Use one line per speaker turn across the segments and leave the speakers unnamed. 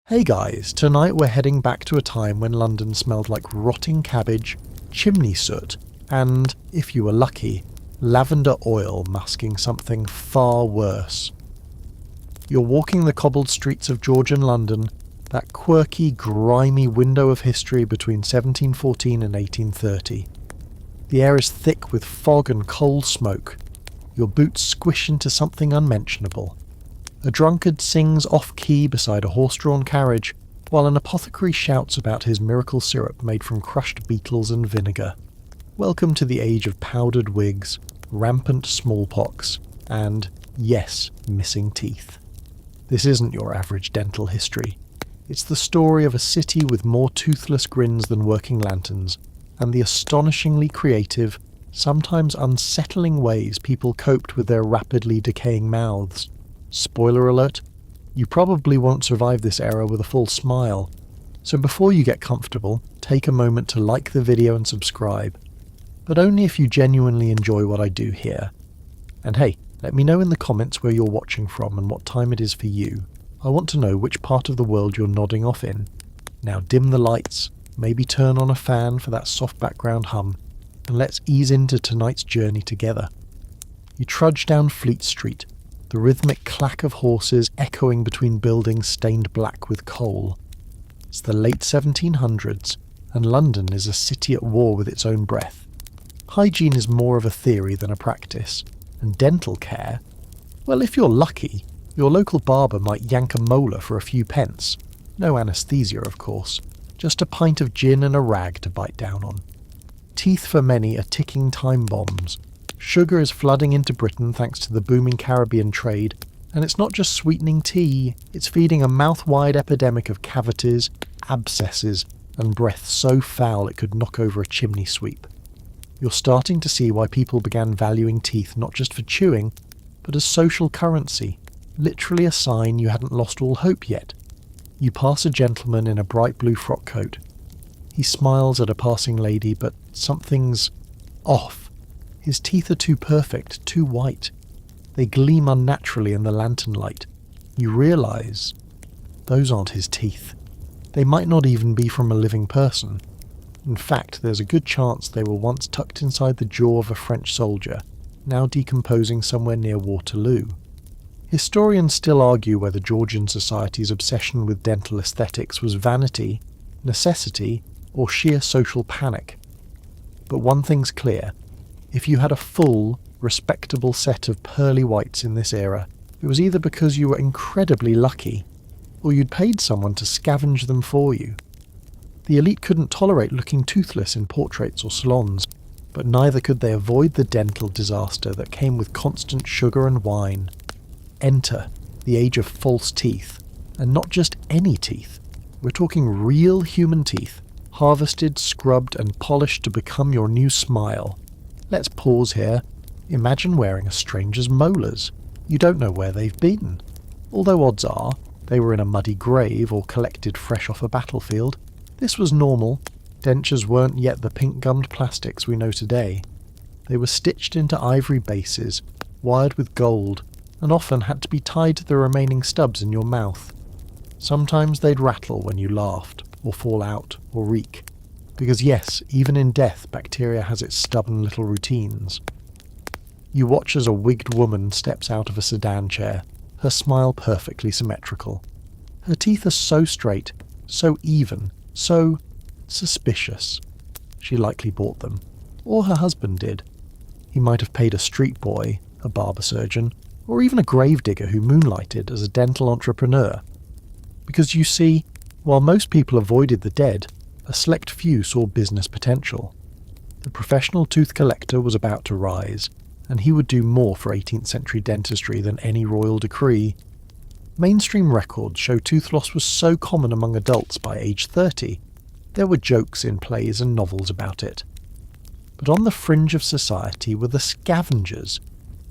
Hey guys, tonight we're heading back to a time when London smelled like rotting cabbage, chimney soot, and, if you were lucky, lavender oil masking something far worse. You're walking the cobbled streets of Georgian London, that quirky, grimy window of history between 1714 and 1830. The air is thick with fog and coal smoke. Your boots squish into something unmentionable. A drunkard sings off-key beside a horse-drawn carriage, while an apothecary shouts about his miracle syrup made from crushed beetles and vinegar. Welcome to the age of powdered wigs, rampant smallpox, and, yes, missing teeth. This isn't your average dental history. It's the story of a city with more toothless grins than working lanterns, and the astonishingly creative, sometimes unsettling ways people coped with their rapidly decaying mouths. Spoiler alert, you probably won't survive this era with a full smile, so before you get comfortable, take a moment to like the video and subscribe, but only if you genuinely enjoy what I do here. And hey, let me know in the comments where you're watching from and what time it is for you. I want to know which part of the world you're nodding off in. Now dim the lights, maybe turn on a fan for that soft background hum, and let's ease into tonight's journey together. You trudge down Fleet Street, the rhythmic clack of horses echoing between buildings stained black with coal. It's the late 1700s, and London is a city at war with its own breath. Hygiene is more of a theory than a practice, and dental care, well, if you're lucky, your local barber might yank a molar for a few pence. No anaesthesia, of course, just a pint of gin and a rag to bite down on. Teeth for many are ticking time bombs. Sugar is flooding into Britain thanks to the booming Caribbean trade, and it's not just sweetening tea, it's feeding a mouth-wide epidemic of cavities, abscesses, and breath so foul it could knock over a chimney sweep. You're starting to see why people began valuing teeth not just for chewing, but as social currency, literally a sign you hadn't lost all hope yet. You pass a gentleman in a bright blue frock coat. He smiles at a passing lady, but something's off. His teeth are too perfect, too white. They gleam unnaturally in the lantern light. You realise those aren't his teeth. They might not even be from a living person. In fact, there's a good chance they were once tucked inside the jaw of a French soldier, now decomposing somewhere near Waterloo. Historians still argue whether Georgian society's obsession with dental aesthetics was vanity, necessity, or sheer social panic. But one thing's clear. If you had a full, respectable set of pearly whites in this era, it was either because you were incredibly lucky, or you'd paid someone to scavenge them for you. The elite couldn't tolerate looking toothless in portraits or salons, but neither could they avoid the dental disaster that came with constant sugar and wine. Enter the age of false teeth, and not just any teeth. We're talking real human teeth, harvested, scrubbed, and polished to become your new smile. Let's pause here. Imagine wearing a stranger's molars. You don't know where they've been. Although odds are, they were in a muddy grave or collected fresh off a battlefield. This was normal. Dentures weren't yet the pink-gummed plastics we know today. They were stitched into ivory bases, wired with gold, and often had to be tied to the remaining stubs in your mouth. Sometimes they'd rattle when you laughed, or fall out, or reek. Because yes, even in death, bacteria has its stubborn little routines. You watch as a wigged woman steps out of a sedan chair, her smile perfectly symmetrical. Her teeth are so straight, so even, so suspicious. She likely bought them. Or her husband did. He might have paid a street boy, a barber surgeon, or even a gravedigger who moonlighted as a dental entrepreneur. Because you see, while most people avoided the dead, a select few saw business potential. The professional tooth collector was about to rise, and he would do more for 18th century dentistry than any royal decree. Mainstream records show tooth loss was so common among adults by age 30. There were jokes in plays and novels about it. But on the fringe of society were the scavengers,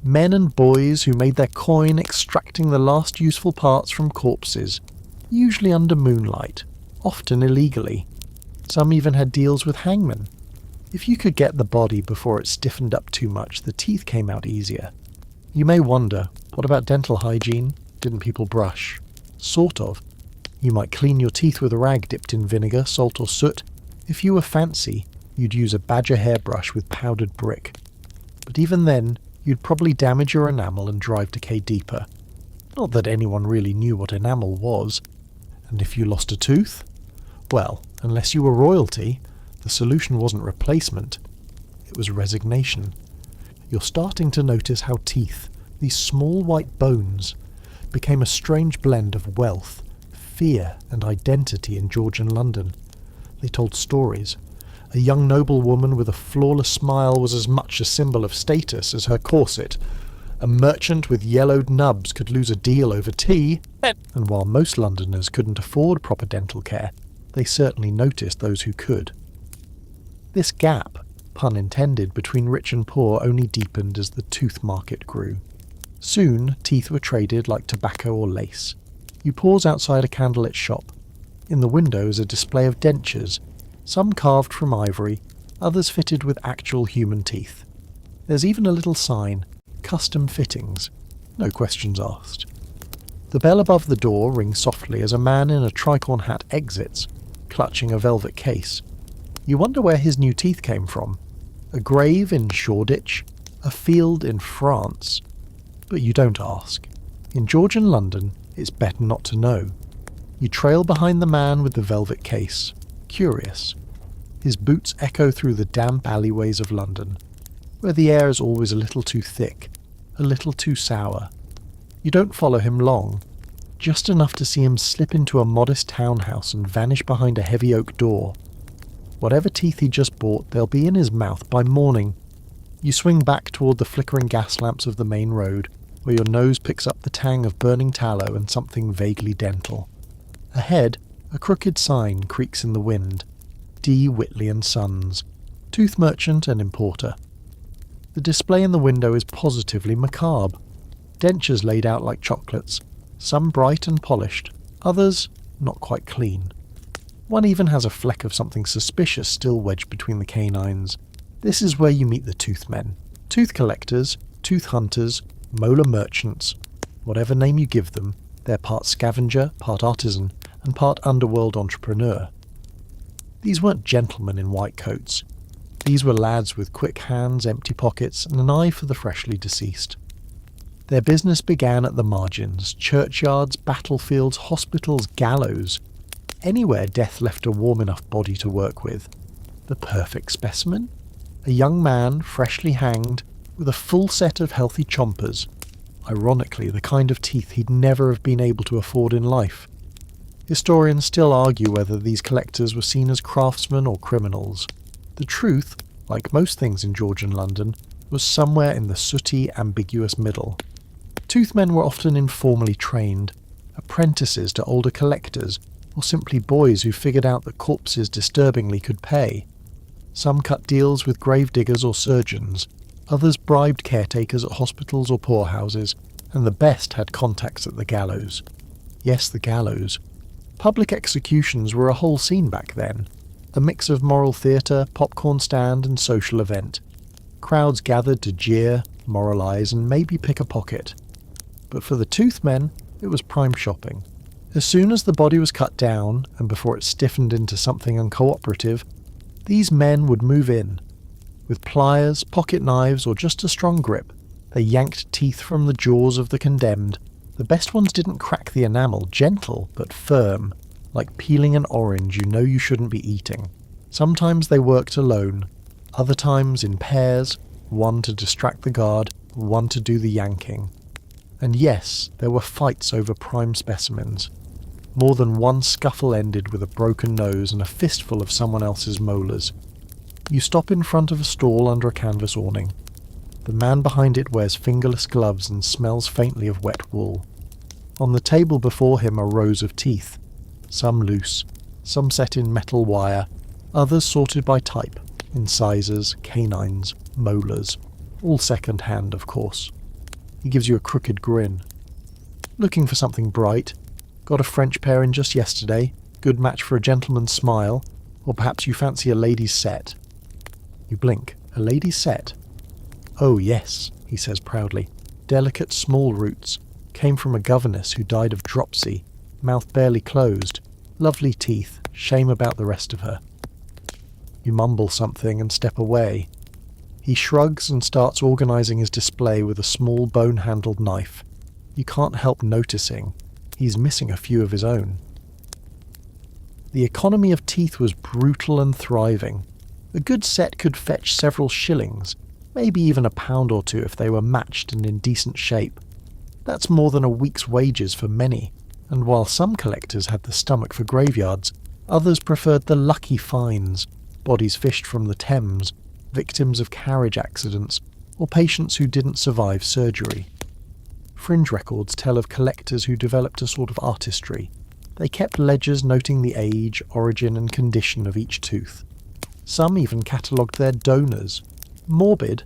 men and boys who made their coin extracting the last useful parts from corpses, usually under moonlight, often illegally. Some even had deals with hangmen. If you could get the body before it stiffened up too much, the teeth came out easier. You may wonder, what about dental hygiene? Didn't people brush? Sort of. You might clean your teeth with a rag dipped in vinegar, salt or soot. If you were fancy, you'd use a badger hairbrush with powdered brick. But even then, you'd probably damage your enamel and drive decay deeper. Not that anyone really knew what enamel was. And if you lost a tooth? Well, unless you were royalty, the solution wasn't replacement. It was resignation. You're starting to notice how teeth, these small white bones, became a strange blend of wealth, fear and identity in Georgian London. They told stories. A young noblewoman with a flawless smile was as much a symbol of status as her corset. A merchant with yellowed nubs could lose a deal over tea, and while most Londoners couldn't afford proper dental care, they certainly noticed those who could. This gap, pun intended, between rich and poor only deepened as the tooth market grew. Soon, teeth were traded like tobacco or lace. You pause outside a candlelit shop. In the window is a display of dentures, some carved from ivory, others fitted with actual human teeth. There's even a little sign, custom fittings, no questions asked. The bell above the door rings softly as a man in a tricorn hat exits, clutching a velvet case. You wonder where his new teeth came from. A grave in Shoreditch, a field in France. But you don't ask. In Georgian London, it's better not to know. You trail behind the man with the velvet case, curious. His boots echo through the damp alleyways of London, where the air is always a little too thick, a little too sour. You don't follow him long, just enough to see him slip into a modest townhouse and vanish behind a heavy oak door. Whatever teeth he just bought, they'll be in his mouth by morning. You swing back toward the flickering gas lamps of the main road, where your nose picks up the tang of burning tallow and something vaguely dental. Ahead, a crooked sign creaks in the wind. D. Whitley and Sons, tooth merchant and importer. The display in the window is positively macabre. Dentures laid out like chocolates, some bright and polished, others not quite clean. One even has a fleck of something suspicious still wedged between the canines. This is where you meet the toothmen. Tooth collectors, tooth hunters, molar merchants, whatever name you give them, they're part scavenger, part artisan, and part underworld entrepreneur. These weren't gentlemen in white coats. These were lads with quick hands, empty pockets, and an eye for the freshly deceased. Their business began at the margins, churchyards, battlefields, hospitals, gallows. Anywhere death left a warm enough body to work with. The perfect specimen? A young man, freshly hanged, with a full set of healthy chompers. Ironically, the kind of teeth he'd never have been able to afford in life. Historians still argue whether these collectors were seen as craftsmen or criminals. The truth, like most things in Georgian London, was somewhere in the sooty, ambiguous middle. Toothmen were often informally trained, apprentices to older collectors, or simply boys who figured out that corpses disturbingly could pay. Some cut deals with grave diggers or surgeons, others bribed caretakers at hospitals or poorhouses, and the best had contacts at the gallows. Yes, the gallows. Public executions were a whole scene back then, a mix of moral theatre, popcorn stand and social event. Crowds gathered to jeer, moralise and maybe pick a pocket. But for the toothmen, it was prime shopping. As soon as the body was cut down, and before it stiffened into something uncooperative, these men would move in. With pliers, pocket knives or just a strong grip, they yanked teeth from the jaws of the condemned. The best ones didn't crack the enamel, gentle but firm, like peeling an orange you know you shouldn't be eating. Sometimes they worked alone, other times in pairs, one to distract the guard, one to do the yanking. And yes, there were fights over prime specimens. More than one scuffle ended with a broken nose and a fistful of someone else's molars. You stop in front of a stall under a canvas awning. The man behind it wears fingerless gloves and smells faintly of wet wool. On the table before him are rows of teeth, some loose, some set in metal wire, others sorted by type, incisors, canines, molars, all second-hand, of course. He gives you a crooked grin. Looking for something bright? Got a French pair in just yesterday, good match for a gentleman's smile, or perhaps you fancy a lady's set. You blink. A lady's set? Oh yes, he says proudly. Delicate small roots. Came from a governess who died of dropsy. mouth barely closed, lovely teeth, shame about the rest of her. You mumble something and step away. He shrugs and starts organising his display with a small bone-handled knife. You can't help noticing he's missing a few of his own. The economy of teeth was brutal and thriving. A good set could fetch several shillings, maybe even £1 or two if they were matched and in decent shape. That's more than a week's wages for many, and while some collectors had the stomach for graveyards, others preferred the lucky finds, bodies fished from the Thames, victims of carriage accidents, or patients who didn't survive surgery. Fringe records tell of collectors who developed a sort of artistry. They kept ledgers noting the age, origin and condition of each tooth. Some even catalogued their donors. Morbid?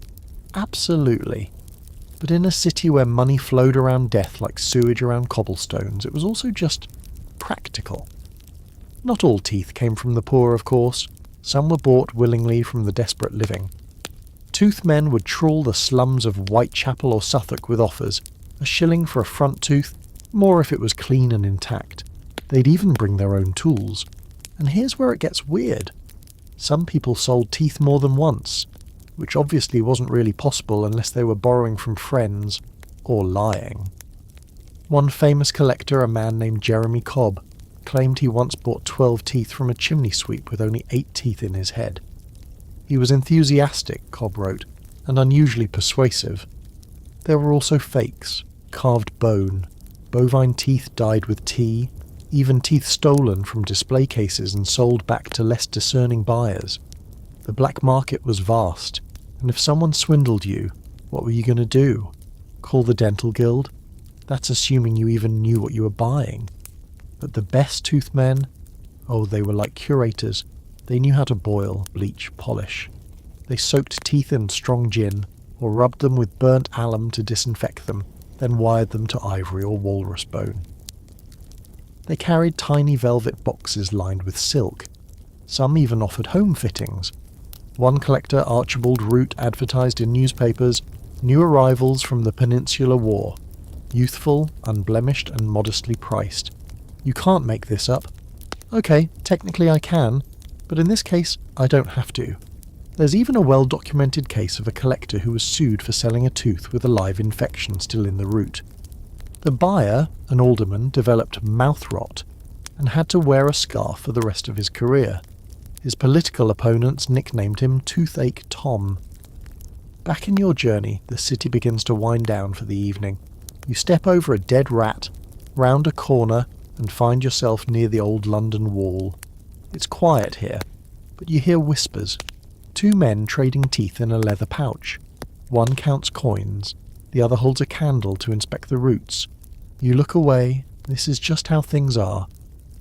Absolutely. But in a city where money flowed around death like sewage around cobblestones, it was also just practical. Not all teeth came from the poor, of course. Some were bought willingly from the desperate living. Toothmen would trawl the slums of Whitechapel or Suffolk with offers, a shilling for a front tooth, more if it was clean and intact. They'd even bring their own tools. And here's where it gets weird. Some people sold teeth more than once, which obviously wasn't really possible unless they were borrowing from friends or lying. One famous collector, a man named Jeremy Cobb, claimed he once bought 12 teeth from a chimney sweep with only 8 teeth in his head. He was enthusiastic, Cobb wrote, and unusually persuasive. There were also fakes, carved bone, bovine teeth dyed with tea, even teeth stolen from display cases and sold back to less discerning buyers. The black market was vast, and if someone swindled you, what were you going to do? Call the dental guild? That's assuming you even knew what you were buying. But the best toothmen? Oh, they were like curators. They knew how to boil, bleach, polish. They soaked teeth in strong gin, or rubbed them with burnt alum to disinfect them, then wired them to ivory or walrus bone. They carried tiny velvet boxes lined with silk. Some even offered home fittings. One collector, Archibald Root, advertised in newspapers, new arrivals from the Peninsular War. Youthful, unblemished and modestly priced. You can't make this up. Okay, technically I can, but in this case I don't have to. There's even a well-documented case of a collector who was sued for selling a tooth with a live infection still in the root. The buyer, an alderman, developed mouth rot and had to wear a scarf for the rest of his career. His political opponents nicknamed him Toothache Tom. Back in your journey, the city begins to wind down for the evening. You step over a dead rat, round a corner, and find yourself near the old London Wall. It's quiet here, but you hear whispers. 2 men trading teeth in a leather pouch. One counts coins, the other holds a candle to inspect the roots. You look away. This is just how things are.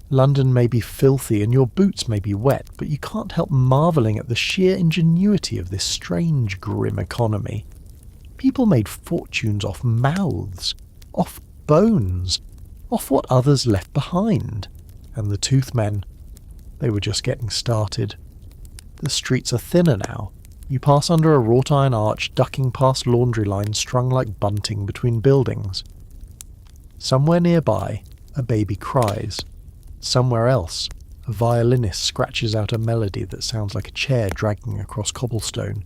London may be filthy and your boots may be wet, but you can't help marvelling at the sheer ingenuity of this strange, grim economy. People made fortunes off mouths, off bones, off what others left behind. And the toothmen, they were just getting started. The streets are thinner now. You pass under a wrought iron arch, ducking past laundry lines strung like bunting between buildings. Somewhere nearby, a baby cries. Somewhere else, a violinist scratches out a melody that sounds like a chair dragging across cobblestone.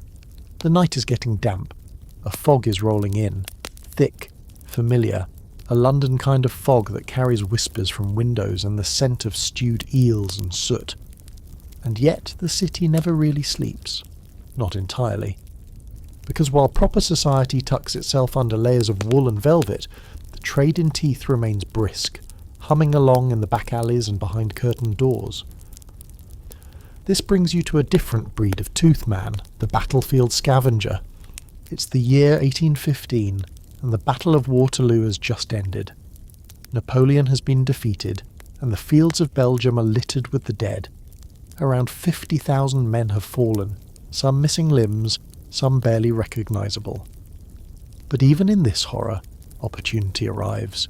The night is getting damp. A fog is rolling in. Thick, familiar, a London kind of fog that carries whispers from windows and the scent of stewed eels and soot. And yet the city never really sleeps. Not entirely. Because while proper society tucks itself under layers of wool and velvet, the trade in teeth remains brisk, humming along in the back alleys and behind curtained doors. This brings you to a different breed of toothman, the battlefield scavenger. It's the year 1815, and the Battle of Waterloo has just ended. Napoleon has been defeated, and the fields of Belgium are littered with the dead. Around 50,000 men have fallen, some missing limbs, some barely recognisable. But even in this horror, opportunity arrives.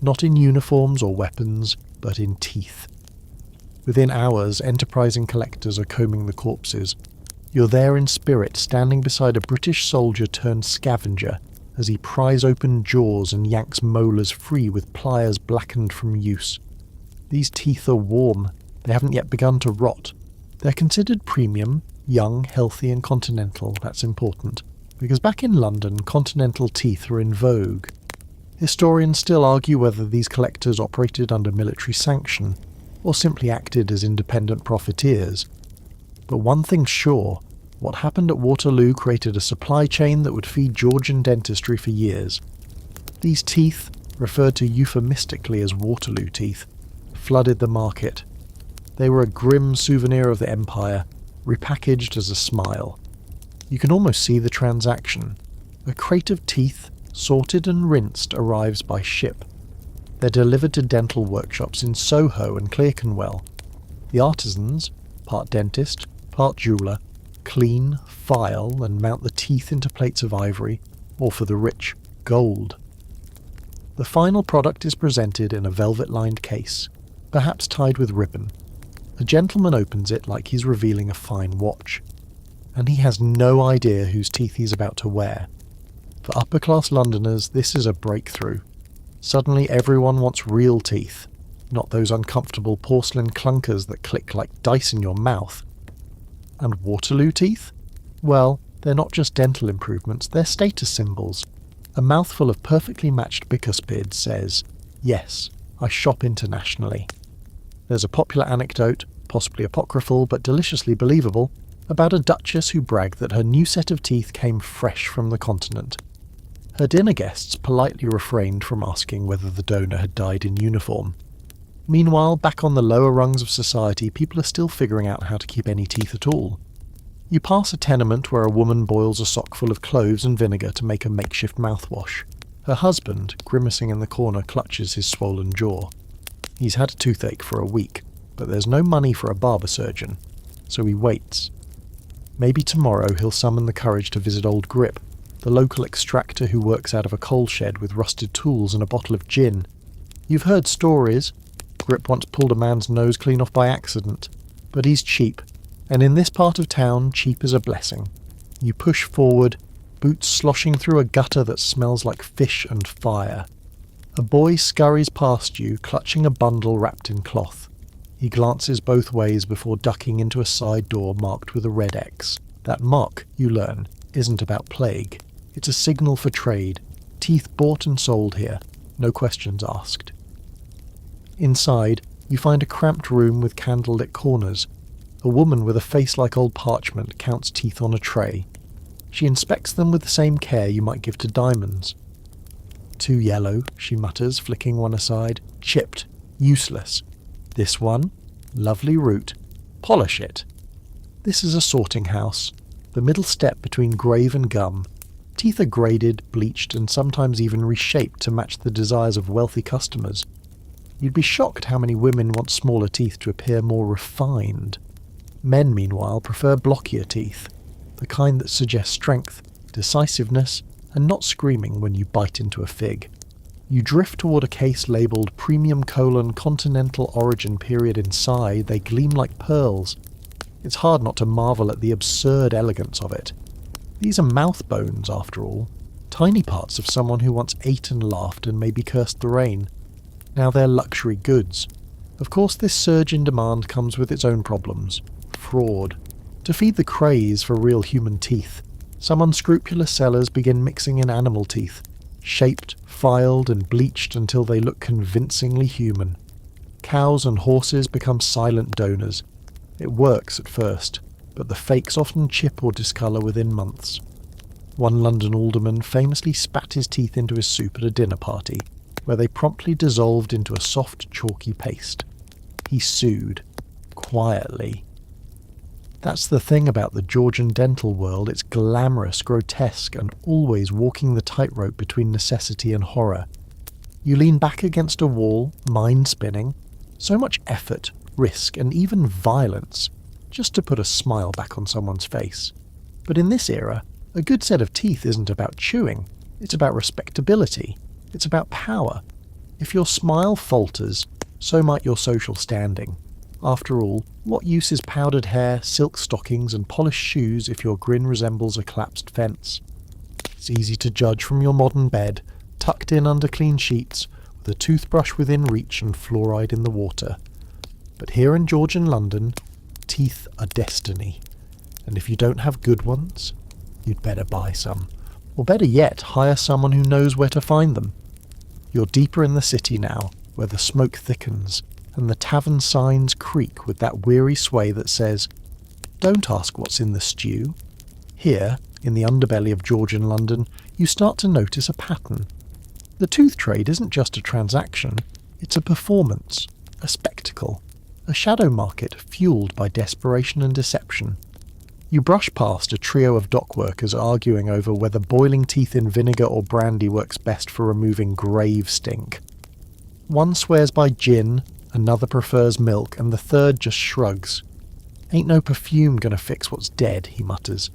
Not in uniforms or weapons, but in teeth. Within hours, enterprising collectors are combing the corpses. You're there in spirit, standing beside a British soldier turned scavenger, as he pries open jaws and yanks molars free with pliers blackened from use. These teeth are warm. They haven't yet begun to rot. They're considered premium, young, healthy and continental. That's important, because back in London, continental teeth were in vogue. Historians still argue whether these collectors operated under military sanction, or simply acted as independent profiteers. But one thing's sure, what happened at Waterloo created a supply chain that would feed Georgian dentistry for years. These teeth, referred to euphemistically as Waterloo teeth, flooded the market. They were a grim souvenir of the empire, repackaged as a smile. You can almost see the transaction. A crate of teeth, sorted and rinsed, arrives by ship. They're delivered to dental workshops in Soho and Clerkenwell. The artisans, part dentist, part jeweller, clean, file and mount the teeth into plates of ivory, or for the rich, gold. The final product is presented in a velvet-lined case, perhaps tied with ribbon. A gentleman opens it like he's revealing a fine watch, and he has no idea whose teeth he's about to wear. For upper-class Londoners, this is a breakthrough. Suddenly everyone wants real teeth, not those uncomfortable porcelain clunkers that click like dice in your mouth. And Waterloo teeth? Well, they're not just dental improvements, they're status symbols. A mouthful of perfectly matched bicuspid says, "Yes, I shop internationally." There's a popular anecdote, possibly apocryphal but deliciously believable, about a duchess who bragged that her new set of teeth came fresh from the continent. Her dinner guests politely refrained from asking whether the donor had died in uniform. Meanwhile, back on the lower rungs of society, people are still figuring out how to keep any teeth at all. You pass a tenement where a woman boils a sock full of cloves and vinegar to make a makeshift mouthwash. Her husband, grimacing in the corner, clutches his swollen jaw. He's had a toothache for a week, but there's no money for a barber surgeon, so he waits. Maybe tomorrow he'll summon the courage to visit old Grip, the local extractor who works out of a coal shed with rusted tools and a bottle of gin. You've heard stories. Grip once pulled a man's nose clean off by accident, but he's cheap, and in this part of town, cheap is a blessing. You push forward, boots sloshing through a gutter that smells like fish and fire. A boy scurries past you, clutching a bundle wrapped in cloth. He glances both ways before ducking into a side door marked with a red X. That mark, you learn, isn't about plague. It's a signal for trade. Teeth bought and sold here, no questions asked. Inside, you find a cramped room with candlelit corners. A woman with a face like old parchment counts teeth on a tray. She inspects them with the same care you might give to diamonds. "Too yellow," she mutters, flicking one aside. "Chipped. Useless. This one? Lovely root. Polish it." This is a sorting house, the middle step between grave and gum. Teeth are graded, bleached, and sometimes even reshaped to match the desires of wealthy customers. You'd be shocked how many women want smaller teeth to appear more refined. Men, meanwhile, prefer blockier teeth, the kind that suggest strength, decisiveness, and not screaming when you bite into a fig. You drift toward a case labelled Premium: Continental Origin Period inside. They gleam like pearls. It's hard not to marvel at the absurd elegance of it. These are mouth bones, after all, tiny parts of someone who once ate and laughed and maybe cursed the rain. Now they're luxury goods. Of course, this surge in demand comes with its own problems. Fraud. To feed the craze for real human teeth, some unscrupulous sellers begin mixing in animal teeth, shaped, filed and bleached until they look convincingly human. Cows and horses become silent donors. It works at first, but the fakes often chip or discolour within months. One London alderman famously spat his teeth into his soup at a dinner party, where they promptly dissolved into a soft, chalky paste. He sued. Quietly. That's the thing about the Georgian dental world. It's glamorous, grotesque, and always walking the tightrope between necessity and horror. You lean back against a wall, mind spinning. So much effort, risk, and even violence, just to put a smile back on someone's face. But in this era, a good set of teeth isn't about chewing. It's about respectability. It's about power. If your smile falters, so might your social standing. After all, what use is powdered hair, silk stockings, and polished shoes if your grin resembles a collapsed fence? It's easy to judge from your modern bed, tucked in under clean sheets, with a toothbrush within reach and fluoride in the water. But here in Georgian London, teeth are destiny. And if you don't have good ones, you'd better buy some. Or better yet, hire someone who knows where to find them. You're deeper in the city now, where the smoke thickens, and the tavern signs creak with that weary sway that says, "Don't ask what's in the stew." Here, in the underbelly of Georgian London, you start to notice a pattern. The tooth trade isn't just a transaction, it's a performance, a spectacle, a shadow market fueled by desperation and deception. You brush past a trio of dock workers arguing over whether boiling teeth in vinegar or brandy works best for removing grave stink. One swears by gin, another prefers milk, and the third just shrugs. "Ain't no perfume gonna fix what's dead," he mutters.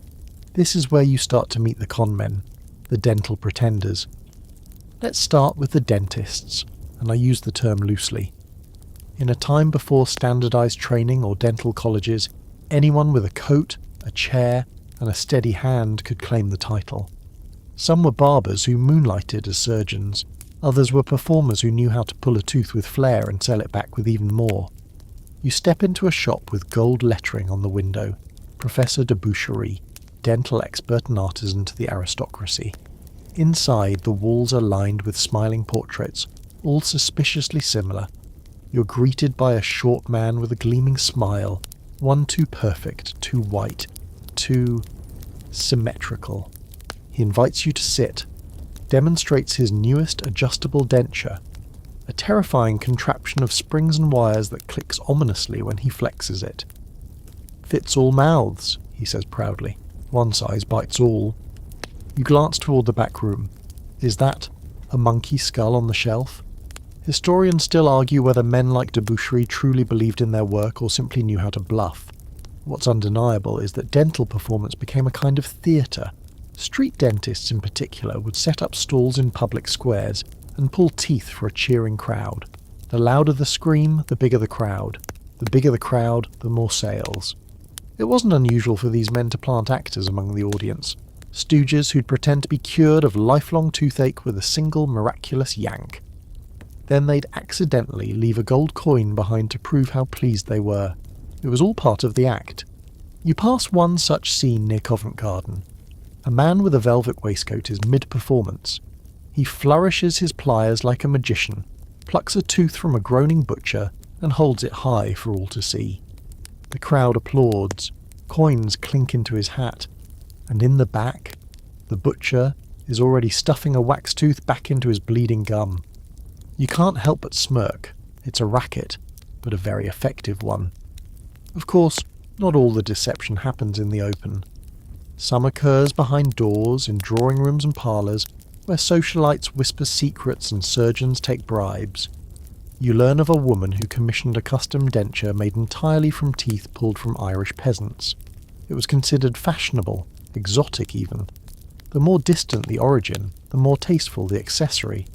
This is where you start to meet the con men, the dental pretenders. Let's start with the dentists, and I use the term loosely. In a time before standardized training or dental colleges, anyone with a coat, a chair, and a steady hand could claim the title. Some were barbers who moonlighted as surgeons. Others were performers who knew how to pull a tooth with flair and sell it back with even more. You step into a shop with gold lettering on the window, Professor de Boucherie, dental expert and artisan to the aristocracy. Inside, the walls are lined with smiling portraits, all suspiciously similar. You're greeted by a short man with a gleaming smile, one too perfect, too white, too symmetrical. He invites you to sit, demonstrates his newest adjustable denture, a terrifying contraption of springs and wires that clicks ominously when he flexes it. "Fits all mouths," he says proudly. "One size bites all." You glance toward the back room. Is that a monkey skull on the shelf? Historians still argue whether men like de Boucherie truly believed in their work or simply knew how to bluff. What's undeniable is that dental performance became a kind of theatre. Street dentists in particular would set up stalls in public squares and pull teeth for a cheering crowd. The louder the scream, the bigger the crowd. The bigger the crowd, the more sales. It wasn't unusual for these men to plant actors among the audience, stooges who'd pretend to be cured of lifelong toothache with a single miraculous yank. Then they'd accidentally leave a gold coin behind to prove how pleased they were. It was all part of the act. You pass one such scene near Covent Garden. A man with a velvet waistcoat is mid-performance. He flourishes his pliers like a magician, plucks a tooth from a groaning butcher, and holds it high for all to see. The crowd applauds, coins clink into his hat, and in the back, the butcher is already stuffing a wax tooth back into his bleeding gum. You can't help but smirk. It's a racket, but a very effective one. Of course, not all the deception happens in the open. Some occurs behind doors, in drawing rooms and parlours, where socialites whisper secrets and surgeons take bribes. You learn of a woman who commissioned a custom denture made entirely from teeth pulled from Irish peasants. It was considered fashionable, exotic even. The more distant the origin, the more tasteful the accessory.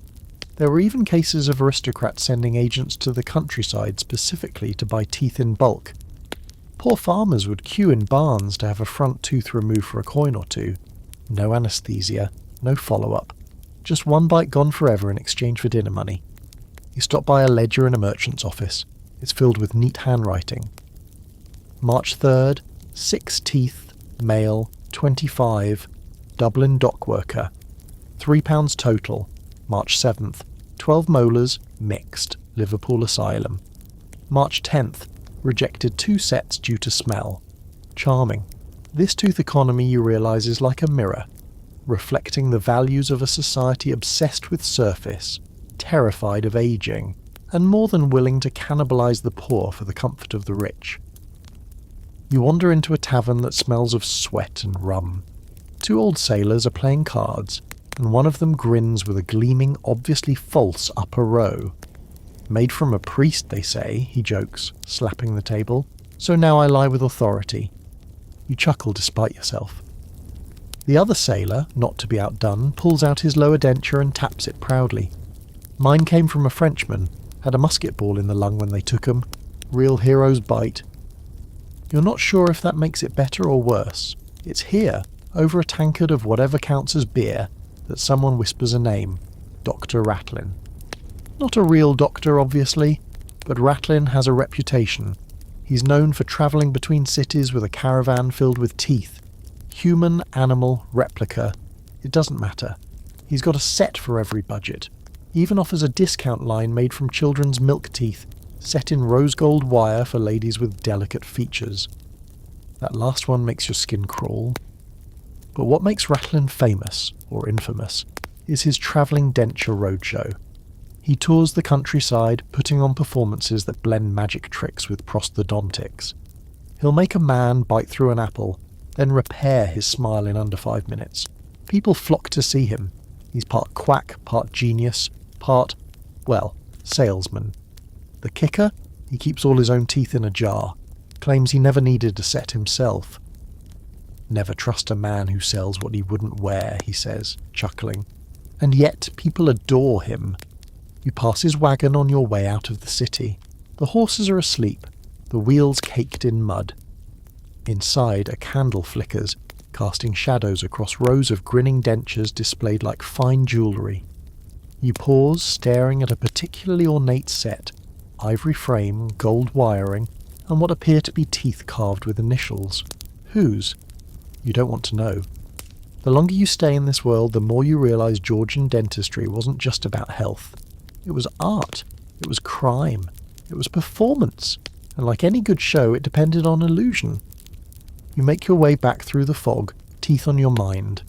There were even cases of aristocrats sending agents to the countryside specifically to buy teeth in bulk. Poor farmers would queue in barns to have a front tooth removed for a coin or two. No anaesthesia, no follow-up. Just one bite gone forever in exchange for dinner money. You stop by a ledger in a merchant's office. It's filled with neat handwriting. March 3rd, 6 teeth, male, 25, Dublin dock worker. £3 total. March 7th, 12 molars, mixed, Liverpool Asylum. March 10th, rejected 2 sets due to smell. Charming. This tooth economy, you realise, is like a mirror, reflecting the values of a society obsessed with surface, terrified of ageing, and more than willing to cannibalise the poor for the comfort of the rich. You wander into a tavern that smells of sweat and rum. 2 old sailors are playing cards, and one of them grins with a gleaming, obviously false upper row. "Made from a priest, they say," he jokes, slapping the table, "so now I lie with authority." You chuckle despite yourself. The other sailor, not to be outdone, pulls out his lower denture and taps it proudly. "Mine came from a Frenchman, had a musket ball in the lung when they took 'em. Real heroes bite." You're not sure if that makes it better or worse. It's here, over a tankard of whatever counts as beer, that someone whispers a name, Dr. Ratlin. Not a real doctor, obviously, but Ratlin has a reputation. He's known for travelling between cities with a caravan filled with teeth. Human, animal, replica. It doesn't matter. He's got a set for every budget. He even offers a discount line made from children's milk teeth, set in rose gold wire for ladies with delicate features. That last one makes your skin crawl. But what makes Ratlin famous, or infamous, is his travelling denture roadshow. He tours the countryside, putting on performances that blend magic tricks with prosthodontics. He'll make a man bite through an apple, then repair his smile in under 5 minutes. People flock to see him. He's part quack, part genius, part, well, salesman. The kicker? He keeps all his own teeth in a jar. Claims he never needed a set himself. Never trust a man who sells what he wouldn't wear, he says, chuckling. And yet people adore him. You pass his wagon on your way out of the city. The horses are asleep, the wheels caked in mud. Inside, a candle flickers, casting shadows across rows of grinning dentures displayed like fine jewellery. You pause, staring at a particularly ornate set, ivory frame, gold wiring, and what appear to be teeth carved with initials. Whose? You don't want to know. The longer you stay in this world, the more you realise Georgian dentistry wasn't just about health. It was art. It was crime. It was performance. And like any good show, it depended on illusion. You make your way back through the fog, teeth on your mind.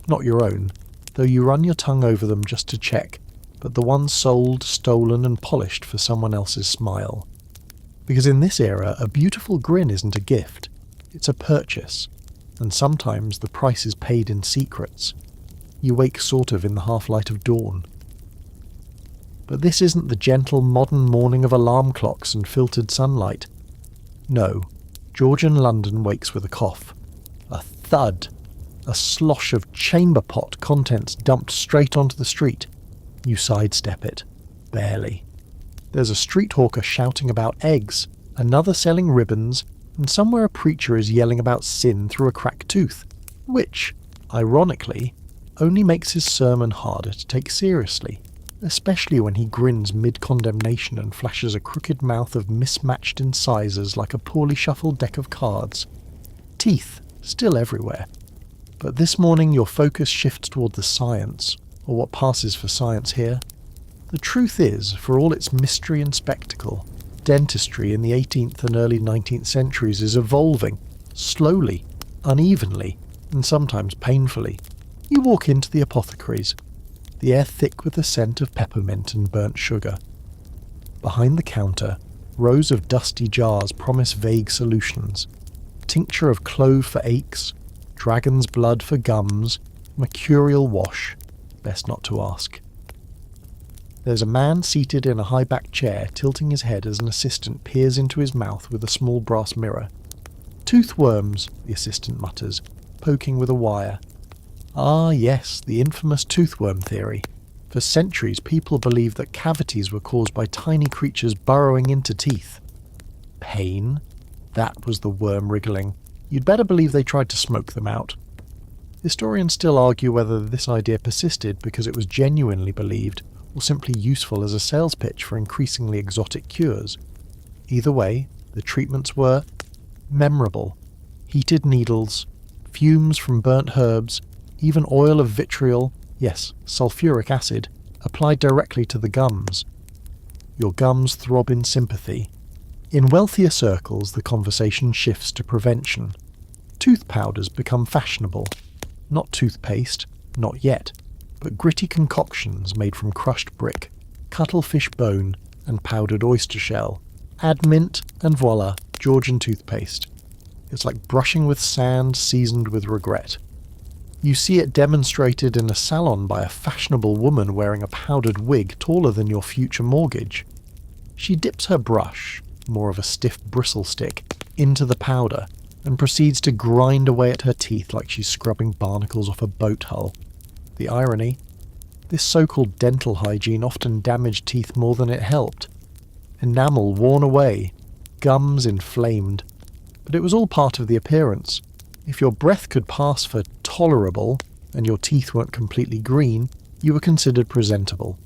Not your own, though you run your tongue over them just to check, but the ones sold, stolen and polished for someone else's smile. Because in this era, a beautiful grin isn't a gift. It's a purchase. And sometimes the price is paid in secrets. You wake sort of in the half-light of dawn. But this isn't the gentle modern morning of alarm clocks and filtered sunlight. No, Georgian London wakes with a cough. A thud. A slosh of chamber pot contents dumped straight onto the street. You sidestep it. Barely. There's a street hawker shouting about eggs, another selling ribbons, and somewhere a preacher is yelling about sin through a cracked tooth, which, ironically, only makes his sermon harder to take seriously, especially when he grins mid-condemnation and flashes a crooked mouth of mismatched incisors like a poorly shuffled deck of cards. Teeth, still everywhere. But this morning your focus shifts toward the science, or what passes for science here. The truth is, for all its mystery and spectacle, dentistry in the 18th and early 19th centuries is evolving, slowly, unevenly, and sometimes painfully. You walk into the apothecaries, the air thick with the scent of peppermint and burnt sugar. Behind the counter, rows of dusty jars promise vague solutions. Tincture of clove for aches, dragon's blood for gums, mercurial wash. Best not to ask. There's a man seated in a high-backed chair, tilting his head as an assistant peers into his mouth with a small brass mirror. Tooth worms, the assistant mutters, poking with a wire. Ah, yes, the infamous toothworm theory. For centuries, people believed that cavities were caused by tiny creatures burrowing into teeth. Pain? That was the worm wriggling. You'd better believe they tried to smoke them out. Historians still argue whether this idea persisted because it was genuinely believed, or simply useful as a sales pitch for increasingly exotic cures. Either way, the treatments were memorable. Heated needles, fumes from burnt herbs, even oil of vitriol, yes, sulfuric acid, applied directly to the gums. Your gums throb in sympathy. In wealthier circles, the conversation shifts to prevention. Tooth powders become fashionable. Not toothpaste, not yet, but gritty concoctions made from crushed brick, cuttlefish bone, and powdered oyster shell. Add mint, and voila, Georgian toothpaste. It's like brushing with sand seasoned with regret. You see it demonstrated in a salon by a fashionable woman wearing a powdered wig taller than your future mortgage. She dips her brush, more of a stiff bristle stick, into the powder, and proceeds to grind away at her teeth like she's scrubbing barnacles off a boat hull. The irony? This so-called dental hygiene often damaged teeth more than it helped. Enamel worn away, gums inflamed. But it was all part of the appearance. If your breath could pass for tolerable, and your teeth weren't completely green, you were considered presentable.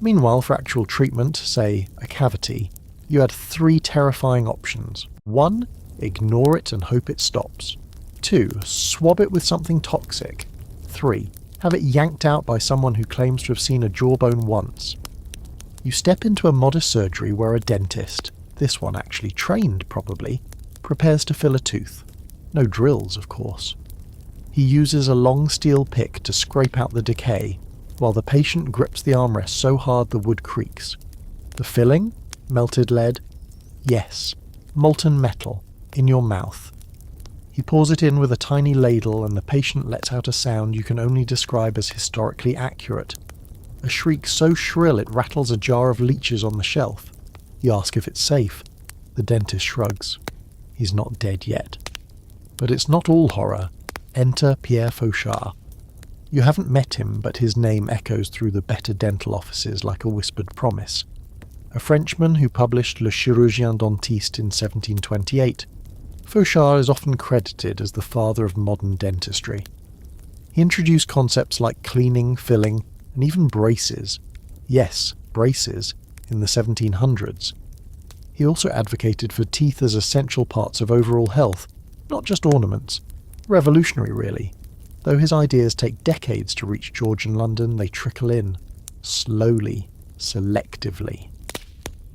Meanwhile, for actual treatment, say a cavity, you had 3 terrifying options. 1. Ignore it and hope it stops. 2. Swab it with something toxic. 3. Have it yanked out by someone who claims to have seen a jawbone once. You step into a modest surgery where a dentist, this one actually trained probably, prepares to fill a tooth. No drills, of course. He uses a long steel pick to scrape out the decay, while the patient grips the armrest so hard the wood creaks. The filling? Melted lead? Yes, molten metal, in your mouth. He pours it in with a tiny ladle and the patient lets out a sound you can only describe as historically accurate. A shriek so shrill it rattles a jar of leeches on the shelf. You ask if it's safe. The dentist shrugs. He's not dead yet. But it's not all horror. Enter Pierre Fauchard. You haven't met him, but his name echoes through the better dental offices like a whispered promise. A Frenchman who published Le Chirurgien Dentiste in 1728, Fauchard is often credited as the father of modern dentistry. He introduced concepts like cleaning, filling, and even braces. Yes, braces, in the 1700s. He also advocated for teeth as essential parts of overall health, not just ornaments. Revolutionary, really. Though his ideas take decades to reach Georgian London, they trickle in. Slowly, selectively.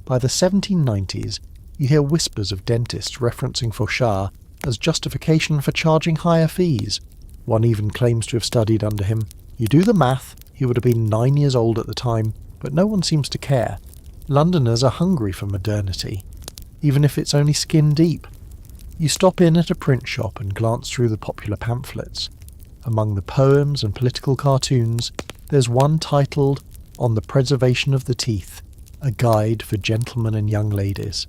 By the 1790s, you hear whispers of dentists referencing Fauchard as justification for charging higher fees. One even claims to have studied under him. You do the math, he would have been 9 years old at the time, but no one seems to care. Londoners are hungry for modernity, even if it's only skin deep. You stop in at a print shop and glance through the popular pamphlets. Among the poems and political cartoons, there's one titled On the Preservation of the Teeth, a guide for gentlemen and young ladies.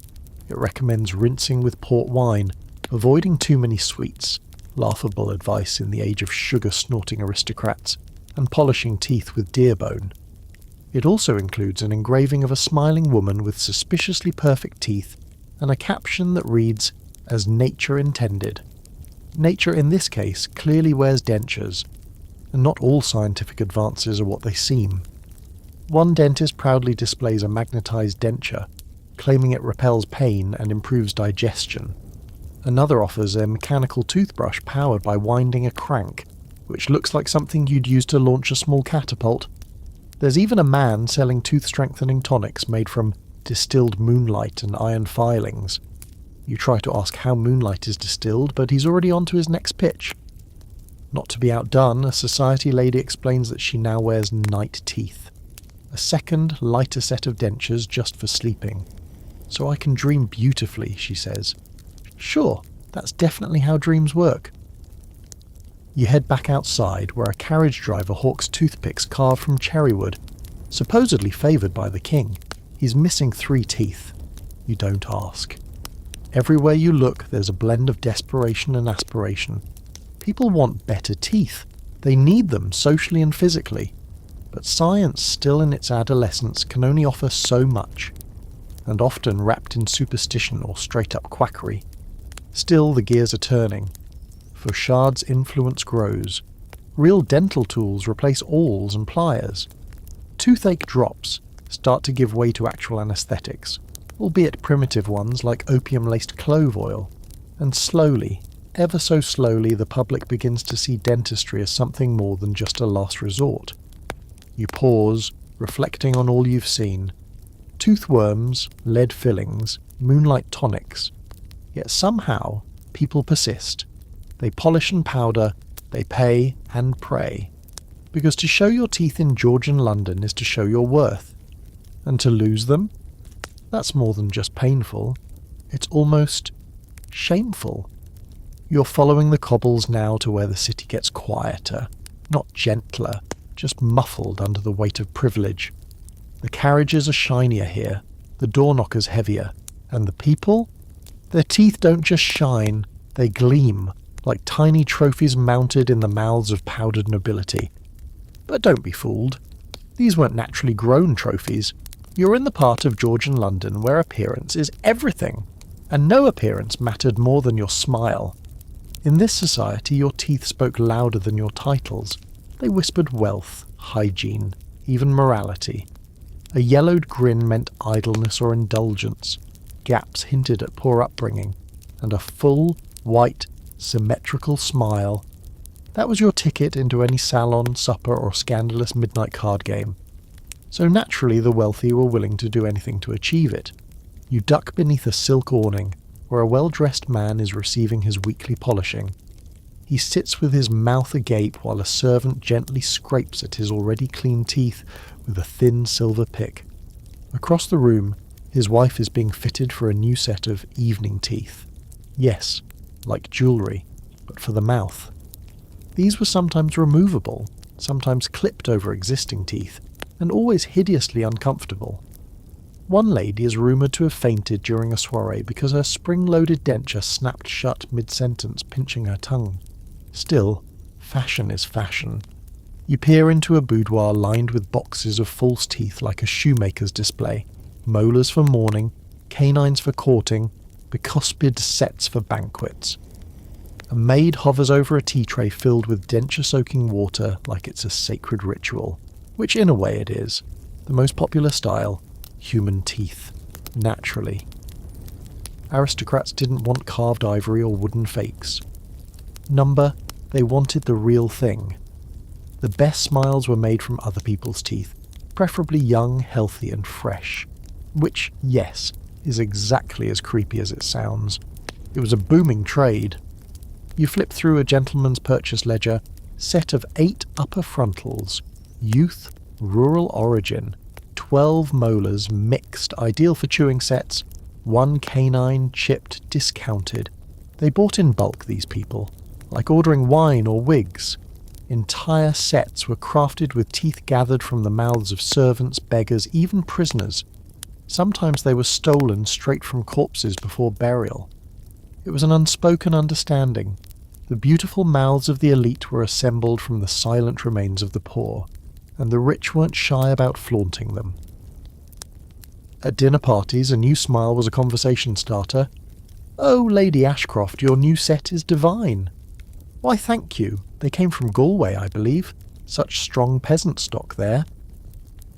It recommends rinsing with port wine, avoiding too many sweets, laughable advice in the age of sugar-snorting aristocrats, and polishing teeth with deer bone. It also includes an engraving of a smiling woman with suspiciously perfect teeth and a caption that reads, "As nature intended." Nature in this case clearly wears dentures, and not all scientific advances are what they seem. One dentist proudly displays a magnetized denture, claiming it repels pain and improves digestion. Another offers a mechanical toothbrush powered by winding a crank, which looks like something you'd use to launch a small catapult. There's even a man selling tooth-strengthening tonics made from distilled moonlight and iron filings. You try to ask how moonlight is distilled, but he's already on to his next pitch. Not to be outdone, a society lady explains that she now wears night teeth. A second, lighter set of dentures just for sleeping. "So I can dream beautifully," she says. Sure, that's definitely how dreams work. You head back outside, where a carriage driver hawks toothpicks carved from cherry wood, supposedly favoured by the king. He's missing 3 teeth. You don't ask. Everywhere you look, there's a blend of desperation and aspiration. People want better teeth. They need them socially and physically. But science, still in its adolescence, can only offer so much, and often wrapped in superstition or straight-up quackery. Still, the gears are turning. Fauchard's influence grows. Real dental tools replace awls and pliers. Toothache drops start to give way to actual anaesthetics, albeit primitive ones like opium-laced clove oil. And slowly, ever so slowly, the public begins to see dentistry as something more than just a last resort. You pause, reflecting on all you've seen. Toothworms, lead fillings, moonlight tonics. Yet somehow, people persist. They polish and powder, they pay and pray. Because to show your teeth in Georgian London is to show your worth. And to lose them? That's more than just painful. It's almost shameful. You're following the cobbles now to where the city gets quieter, not gentler, just muffled under the weight of privilege. The carriages are shinier here, the door knockers heavier, and the people? Their teeth don't just shine, they gleam, like tiny trophies mounted in the mouths of powdered nobility. But don't be fooled. These weren't naturally grown trophies. You're in the part of Georgian London where appearance is everything, and no appearance mattered more than your smile. In this society, your teeth spoke louder than your titles. They whispered wealth, hygiene, even morality. A yellowed grin meant idleness or indulgence. Gaps hinted at poor upbringing. And a full, white, symmetrical smile. That was your ticket into any salon, supper, or scandalous midnight card game. So naturally the wealthy were willing to do anything to achieve it. You duck beneath a silk awning, where a well-dressed man is receiving his weekly polishing. He sits with his mouth agape while a servant gently scrapes at his already clean teeth with a thin silver pick. Across the room, his wife is being fitted for a new set of evening teeth. Yes, like jewellery, but for the mouth. These were sometimes removable, sometimes clipped over existing teeth, and always hideously uncomfortable. One lady is rumoured to have fainted during a soiree because her spring-loaded denture snapped shut mid-sentence, pinching her tongue. Still, fashion is fashion. You peer into a boudoir lined with boxes of false teeth like a shoemaker's display, molars for mourning, canines for courting, bicuspid sets for banquets. A maid hovers over a tea tray filled with denture-soaking water like it's a sacred ritual, which in a way it is. The most popular style, human teeth, naturally. Aristocrats didn't want carved ivory or wooden fakes. Number, they wanted the real thing. The best smiles were made from other people's teeth, preferably young, healthy and fresh. Which, yes, is exactly as creepy as it sounds. It was a booming trade. You flip through a gentleman's purchase ledger, set of 8 upper frontals, youth, rural origin, 12 molars mixed, ideal for chewing sets, 1 canine chipped, discounted. They bought in bulk, these people, like ordering wine or wigs. Entire sets were crafted with teeth gathered from the mouths of servants, beggars, even prisoners. Sometimes they were stolen straight from corpses before burial. It was an unspoken understanding. The beautiful mouths of the elite were assembled from the silent remains of the poor, and the rich weren't shy about flaunting them. At dinner parties, a new smile was a conversation starter. "Oh, Lady Ashcroft, your new set is divine." "Why, thank you. They came from Galway, I believe. Such strong peasant stock there."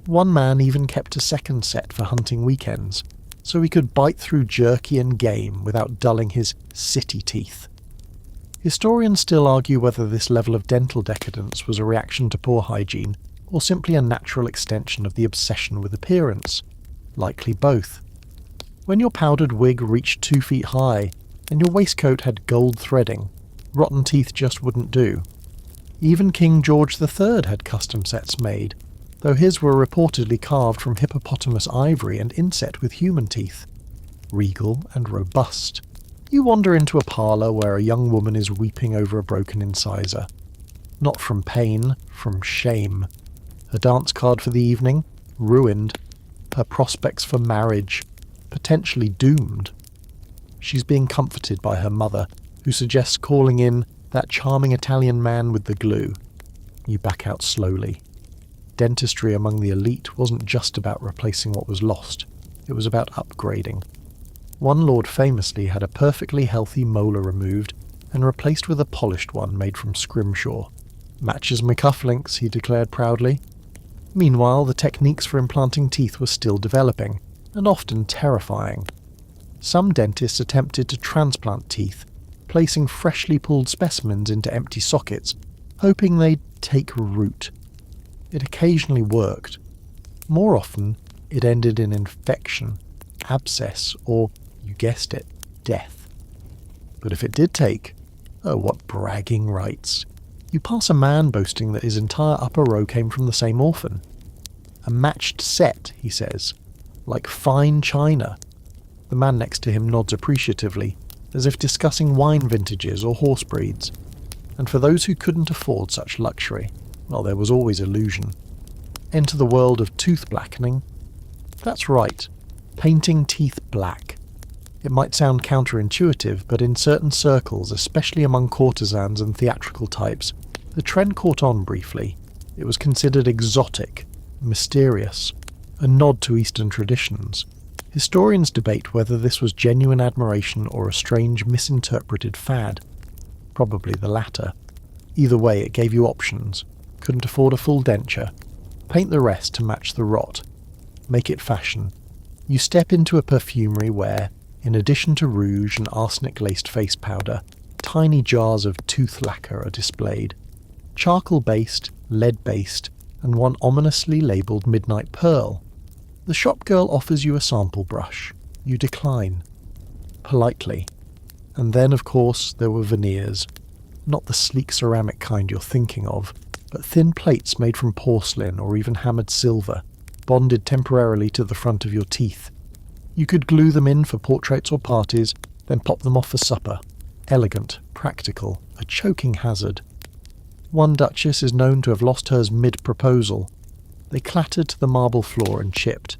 One man even kept a second set for hunting weekends, so he could bite through jerky and game without dulling his city teeth. Historians still argue whether this level of dental decadence was a reaction to poor hygiene, or simply a natural extension of the obsession with appearance. Likely both. When your powdered wig reached 2 feet high, and your waistcoat had gold threading, rotten teeth just wouldn't do. Even King George III had custom sets made, though his were reportedly carved from hippopotamus ivory and inset with human teeth. Regal and robust. You wander into a parlour where a young woman is weeping over a broken incisor. Not from pain, from shame. Her dance card for the evening? Ruined. Her prospects for marriage? Potentially doomed. She's being comforted by her mother, who suggests calling in that charming Italian man with the glue. You back out slowly. Dentistry among the elite wasn't just about replacing what was lost. It was about upgrading. One lord famously had a perfectly healthy molar removed and replaced with a polished one made from scrimshaw. "Matches my cufflinks," he declared proudly. Meanwhile, the techniques for implanting teeth were still developing, and often terrifying. Some dentists attempted to transplant teeth, placing freshly pulled specimens into empty sockets, hoping they'd take root. It occasionally worked. More often, it ended in infection, abscess, or, you guessed it, death. But if it did take, oh, what bragging rights. You pass a man boasting that his entire upper row came from the same orphan. "A matched set," he says, "like fine china." The man next to him nods appreciatively, as if discussing wine vintages or horse breeds. And for those who couldn't afford such luxury, well, there was always illusion. Enter the world of tooth blackening. That's right, painting teeth black. It might sound counterintuitive, but in certain circles, especially among courtesans and theatrical types, the trend caught on briefly. It was considered exotic, mysterious, a nod to Eastern traditions. Historians debate whether this was genuine admiration or a strange, misinterpreted fad. Probably the latter. Either way, it gave you options. Couldn't afford a full denture. Paint the rest to match the rot. make it fashion. You step into a perfumery where, in addition to rouge and arsenic-laced face powder, tiny jars of tooth lacquer are displayed. Charcoal-based, lead-based, and one ominously labelled Midnight Pearl. The shop girl offers you a sample brush. You decline. Politely. And then, of course, there were veneers. Not the sleek ceramic kind you're thinking of, but thin plates made from porcelain or even hammered silver, bonded temporarily to the front of your teeth. You could glue them in for portraits or parties, then pop them off for supper. Elegant, practical, a choking hazard. One duchess is known to have lost hers mid-proposal. They clattered to the marble floor and chipped.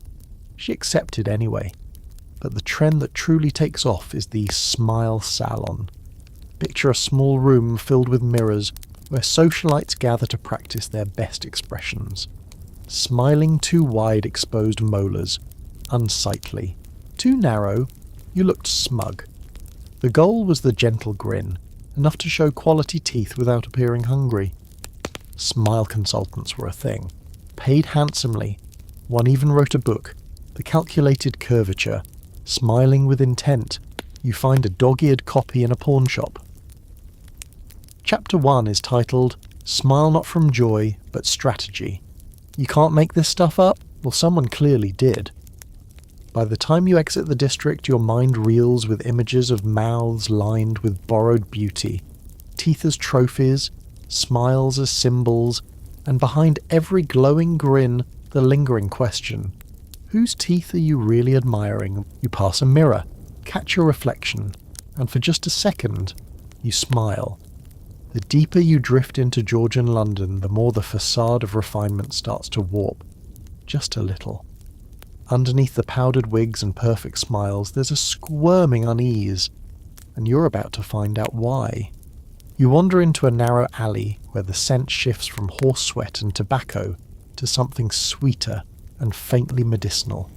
She accepted anyway. But the trend that truly takes off is the smile salon. Picture a small room filled with mirrors where socialites gather to practice their best expressions. Smiling too wide exposed molars. Unsightly. Too narrow, you looked smug. The goal was the gentle grin, enough to show quality teeth without appearing hungry. Smile consultants were a thing. Paid handsomely. One even wrote a book, The Calculated Curvature. Smiling with intent. You find a dog-eared copy in a pawn shop. Chapter 1 is titled, Smile Not From Joy, But Strategy. You can't make this stuff up? Well, someone clearly did. By the time you exit the district, your mind reels with images of mouths lined with borrowed beauty, teeth as trophies, smiles as symbols, and behind every glowing grin, the lingering question, whose teeth are you really admiring? You pass a mirror, catch your reflection, and for just a second, you smile. The deeper you drift into Georgian London, the more the facade of refinement starts to warp. Just a little. Underneath the powdered wigs and perfect smiles, there's a squirming unease, and you're about to find out why. You wander into a narrow alley where the scent shifts from horse sweat and tobacco to something sweeter and faintly medicinal.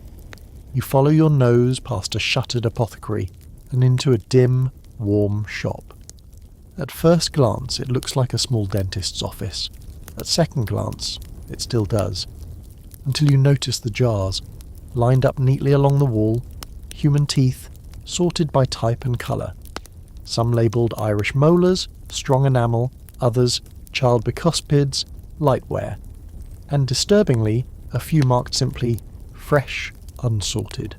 You follow your nose past a shuttered apothecary and into a dim, warm shop. At first glance, it looks like a small dentist's office. At second glance, it still does. Until you notice the jars, lined up neatly along the wall, human teeth, sorted by type and colour. Some labelled Irish molars, strong enamel, others child bicuspids, lightware. And disturbingly, a few marked simply, fresh, unsorted.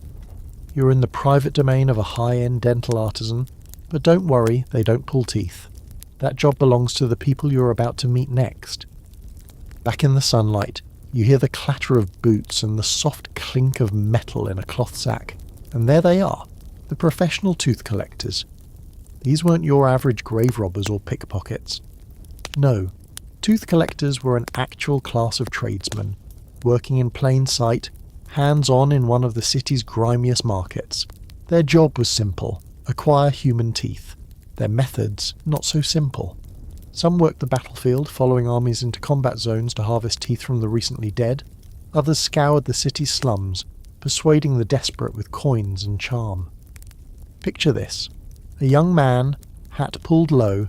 You're in the private domain of a high-end dental artisan, but don't worry, they don't pull teeth. That job belongs to the people you're about to meet next. Back in the sunlight, you hear the clatter of boots and the soft clink of metal in a cloth sack. And there they are, the professional tooth collectors. These weren't your average grave robbers or pickpockets. No, tooth collectors were an actual class of tradesmen, working in plain sight, hands-on in one of the city's grimiest markets. Their job was simple, acquire human teeth. Their methods, not so simple. Some worked the battlefield, following armies into combat zones to harvest teeth from the recently dead. Others scoured the city's slums, persuading the desperate with coins and charm. Picture this. A young man, hat pulled low,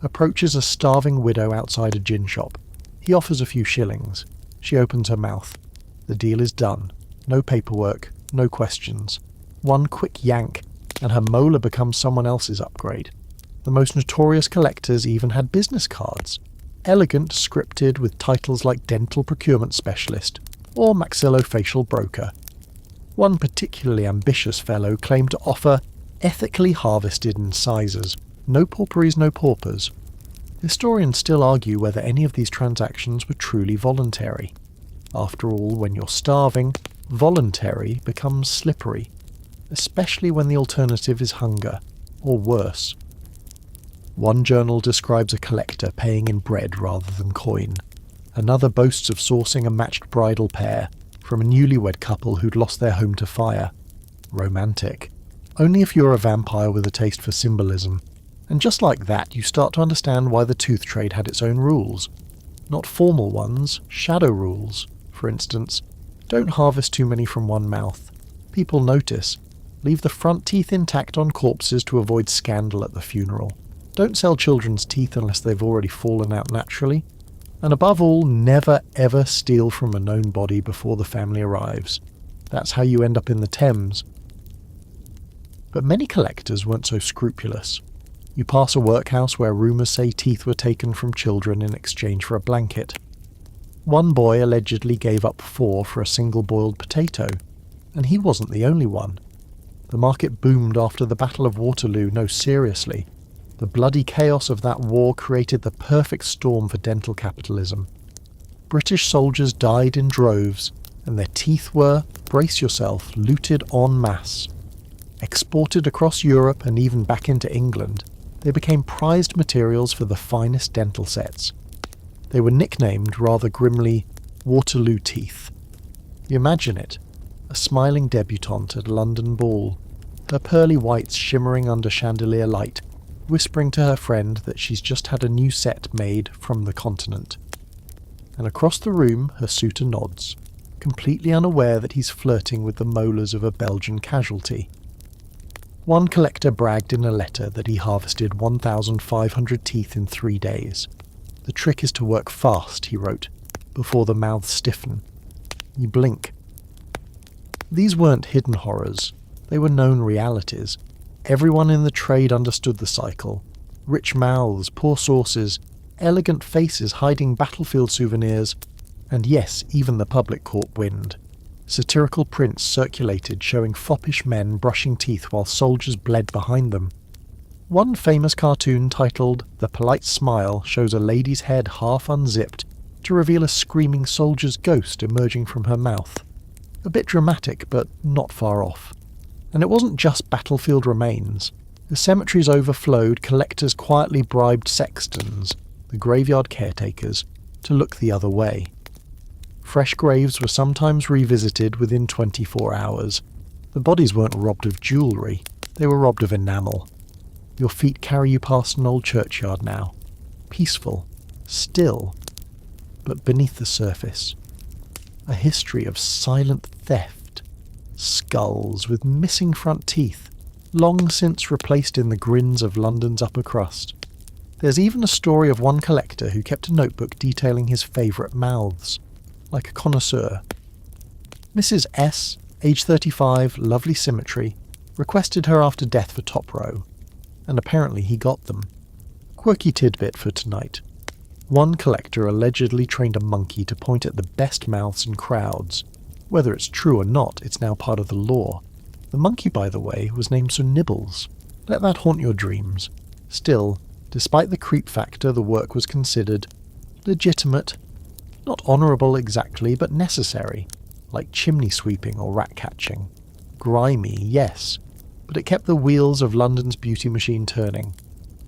approaches a starving widow outside a gin shop. He offers a few shillings. She opens her mouth. The deal is done. No paperwork, no questions. One quick yank, and her molar becomes someone else's upgrade. The most notorious collectors even had business cards. Elegant, scripted with titles like Dental Procurement Specialist or Maxillofacial Broker. One particularly ambitious fellow claimed to offer ethically harvested incisors. No pauperies, no paupers. Historians still argue whether any of these transactions were truly voluntary. After all, when you're starving, voluntary becomes slippery, especially when the alternative is hunger, or worse. One journal describes a collector paying in bread rather than coin. Another boasts of sourcing a matched bridal pair from a newlywed couple who'd lost their home to fire. Romantic. Only if you're a vampire with a taste for symbolism. And just like that, you start to understand why the tooth trade had its own rules. Not formal ones, shadow rules. For instance, don't harvest too many from one mouth. People notice. Leave the front teeth intact on corpses to avoid scandal at the funeral. Don't sell children's teeth unless they've already fallen out naturally. And above all, never ever steal from a known body before the family arrives. That's how you end up in the Thames. But many collectors weren't so scrupulous. You pass a workhouse where rumours say teeth were taken from children in exchange for a blanket. One boy allegedly gave up 4 for a single boiled potato, and he wasn't the only one. The market boomed after the Battle of Waterloo, no seriously. The bloody chaos of that war created the perfect storm for dental capitalism. British soldiers died in droves, and their teeth were, brace yourself, looted en masse. Exported across Europe and even back into England, they became prized materials for the finest dental sets. They were nicknamed, rather grimly, Waterloo teeth. You imagine it, a smiling debutante at a London ball, her pearly whites shimmering under chandelier light, whispering to her friend that she's just had a new set made from the continent. And across the room her suitor nods, completely unaware that he's flirting with the molars of a Belgian casualty. One collector bragged in a letter that he harvested 1,500 teeth in 3 days. The trick is to work fast, he wrote, before the mouths stiffen. You blink. These weren't hidden horrors. They were known realities. Everyone in the trade understood the cycle. Rich mouths, poor sources, elegant faces hiding battlefield souvenirs, and yes, even the public caught wind. Satirical prints circulated showing foppish men brushing teeth while soldiers bled behind them. One famous cartoon titled "The Polite Smile" shows a lady's head half unzipped to reveal a screaming soldier's ghost emerging from her mouth. A bit dramatic, but not far off. And it wasn't just battlefield remains. The cemeteries overflowed, collectors quietly bribed sextons, the graveyard caretakers, to look the other way. Fresh graves were sometimes revisited within 24 hours. The bodies weren't robbed of jewellery, they were robbed of enamel. Your feet carry you past an old churchyard now. Peaceful, still, but beneath the surface. A history of silent theft. Skulls with missing front teeth, long since replaced in the grins of London's upper crust. There's even a story of one collector who kept a notebook detailing his favourite mouths, like a connoisseur. Mrs. S, age 35, lovely symmetry, requested her after death for top row, and apparently he got them. Quirky tidbit for tonight. One collector allegedly trained a monkey to point at the best mouths in crowds. Whether it's true or not, it's now part of the law. The monkey, by the way, was named Sir Nibbles. Let that haunt your dreams. Still, despite the creep factor, the work was considered legitimate. Not honourable exactly, but necessary, like chimney sweeping or rat catching. Grimy, yes, but it kept the wheels of London's beauty machine turning.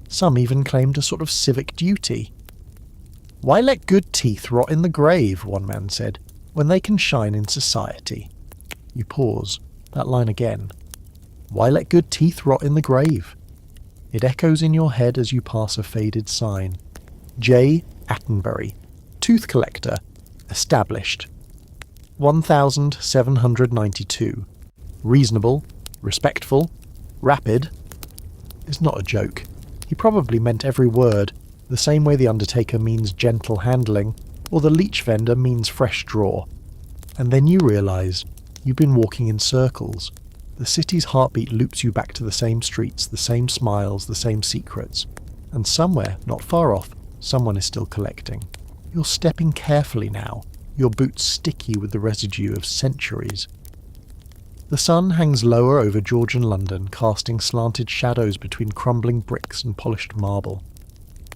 Some even claimed a sort of civic duty. "Why let good teeth rot in the grave," one man said, "when they can shine in society?" You pause. That line again. Why let good teeth rot in the grave? It echoes in your head as you pass a faded sign. J. Attenbury, tooth collector, established. 1792. Reasonable, respectful, rapid. Is not a joke. He probably meant every word, the same way the undertaker means gentle handling, or the leech vendor means fresh draw. And then you realise you've been walking in circles. The city's heartbeat loops you back to the same streets, the same smiles, the same secrets. And somewhere, not far off, someone is still collecting. You're stepping carefully now, your boots sticky with the residue of centuries. The sun hangs lower over Georgian London, casting slanted shadows between crumbling bricks and polished marble.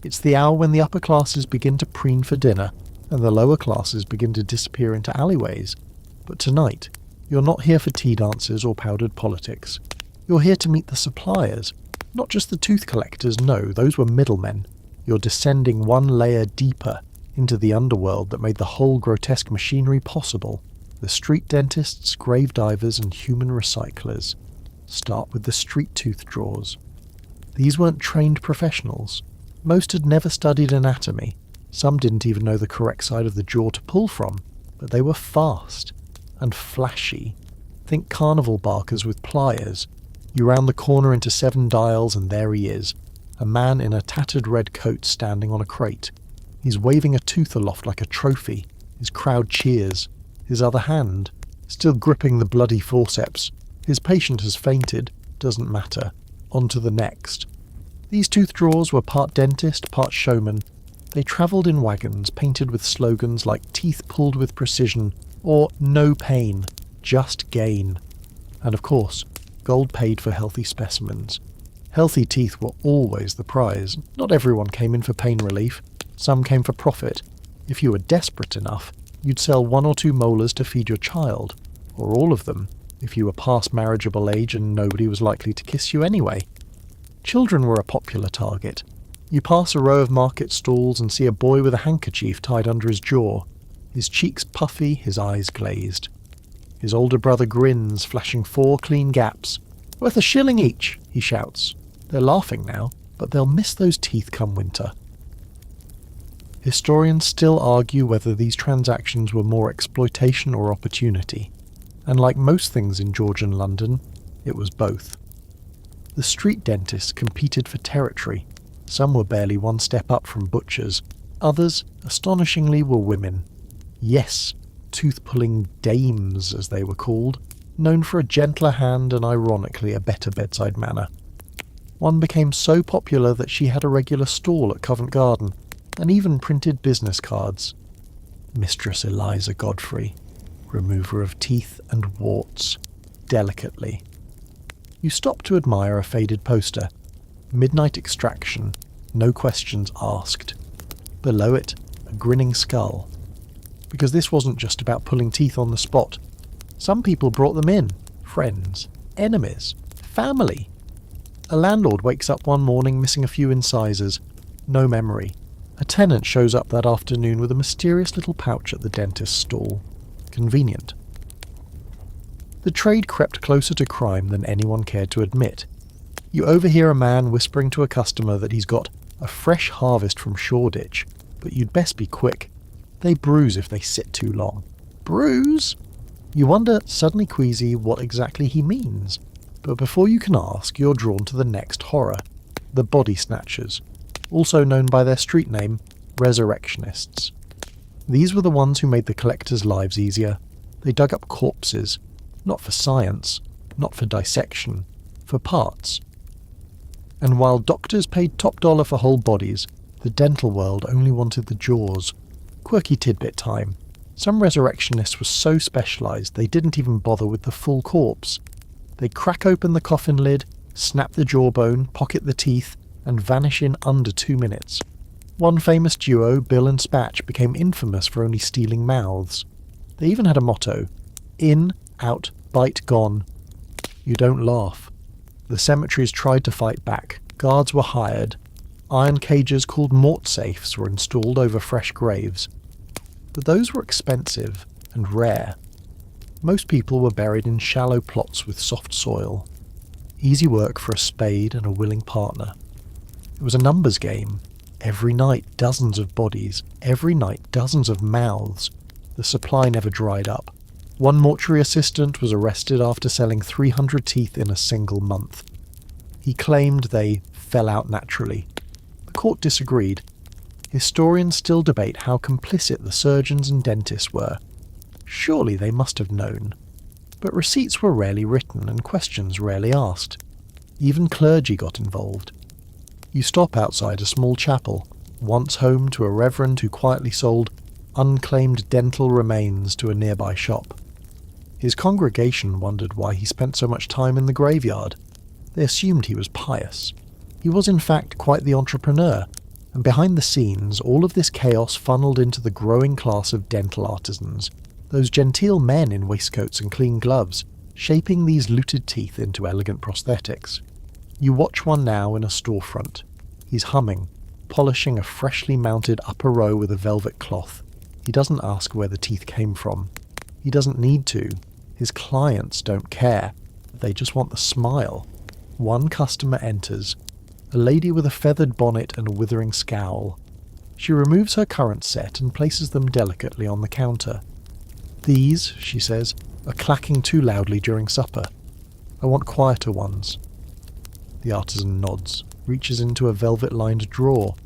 It's the hour when the upper classes begin to preen for dinner, and the lower classes begin to disappear into alleyways. But tonight, you're not here for tea dances or powdered politics. You're here to meet the suppliers. Not just the tooth collectors, no, those were middlemen. You're descending one layer deeper into the underworld that made the whole grotesque machinery possible. The street dentists, grave divers, and human recyclers. Start with the street tooth drawers. These weren't trained professionals. Most had never studied anatomy. Some didn't even know the correct side of the jaw to pull from, but they were fast and flashy. Think carnival barkers with pliers. You round the corner into 7 Dials and there he is, a man in a tattered red coat standing on a crate. He's waving a tooth aloft like a trophy. His crowd cheers. His other hand, still gripping the bloody forceps. His patient has fainted, doesn't matter. On to the next. These tooth drawers were part dentist, part showman. They travelled in wagons painted with slogans like "teeth pulled with precision" or "no pain, just gain." And of course, gold paid for healthy specimens. Healthy teeth were always the prize. Not everyone came in for pain relief. Some came for profit. If you were desperate enough, you'd sell 1 or 2 molars to feed your child, or all of them, if you were past marriageable age and nobody was likely to kiss you anyway. Children were a popular target. You pass a row of market stalls and see a boy with a handkerchief tied under his jaw, his cheeks puffy, his eyes glazed. His older brother grins, flashing 4 clean gaps. "Worth a shilling each," he shouts. They're laughing now, but they'll miss those teeth come winter. Historians still argue whether these transactions were more exploitation or opportunity, and like most things in Georgian London, it was both. The street dentists competed for territory. Some were barely one step up from butchers. Others, astonishingly, were women. Yes, tooth-pulling dames, as they were called, known for a gentler hand and ironically a better bedside manner. One became so popular that she had a regular stall at Covent Garden, and even printed business cards. Mistress Eliza Godfrey, remover of teeth and warts, delicately. You stop to admire a faded poster. Midnight extraction, no questions asked. Below it, a grinning skull. Because this wasn't just about pulling teeth on the spot. Some people brought them in. Friends, enemies, family. A landlord wakes up one morning missing a few incisors. No memory. A tenant shows up that afternoon with a mysterious little pouch at the dentist's stall. Convenient. The trade crept closer to crime than anyone cared to admit. You overhear a man whispering to a customer that he's got a fresh harvest from Shoreditch, but you'd best be quick. They bruise if they sit too long. Bruise? You wonder, suddenly queasy, what exactly he means. But before you can ask, you're drawn to the next horror. The body snatchers, also known by their street name, resurrectionists. These were the ones who made the collectors' lives easier. They dug up corpses, not for science, not for dissection, for parts. And while doctors paid top dollar for whole bodies, the dental world only wanted the jaws. Quirky tidbit time. Some resurrectionists were so specialised they didn't even bother with the full corpse. They'd crack open the coffin lid, snap the jawbone, pocket the teeth, and vanish in under 2 minutes. One famous duo, Bill and Spatch, became infamous for only stealing mouths. They even had a motto: in, out, bite, gone. You don't laugh. The cemeteries tried to fight back. Guards were hired. Iron cages called mort safes were installed over fresh graves. But those were expensive and rare. Most people were buried in shallow plots with soft soil. Easy work for a spade and a willing partner. It was a numbers game. Every night dozens of bodies. Every night dozens of mouths. The supply never dried up. One mortuary assistant was arrested after selling 300 teeth in a single month. He claimed they fell out naturally. The court disagreed. Historians still debate how complicit the surgeons and dentists were. Surely they must have known. But receipts were rarely written and questions rarely asked. Even clergy got involved. You stop outside a small chapel, once home to a reverend who quietly sold unclaimed dental remains to a nearby shop. His congregation wondered why he spent so much time in the graveyard. They assumed he was pious. He was in fact quite the entrepreneur, and behind the scenes all of this chaos funneled into the growing class of dental artisans, those genteel men in waistcoats and clean gloves, shaping these looted teeth into elegant prosthetics. You watch one now in a storefront. He's humming, polishing a freshly mounted upper row with a velvet cloth. He doesn't ask where the teeth came from. He doesn't need to. His clients don't care. They just want the smile. One customer enters. A lady with a feathered bonnet and a withering scowl. She removes her current set and places them delicately on the counter. "These," she says, "are clacking too loudly during supper. I want quieter ones." The artisan nods, reaches into a velvet-lined drawer.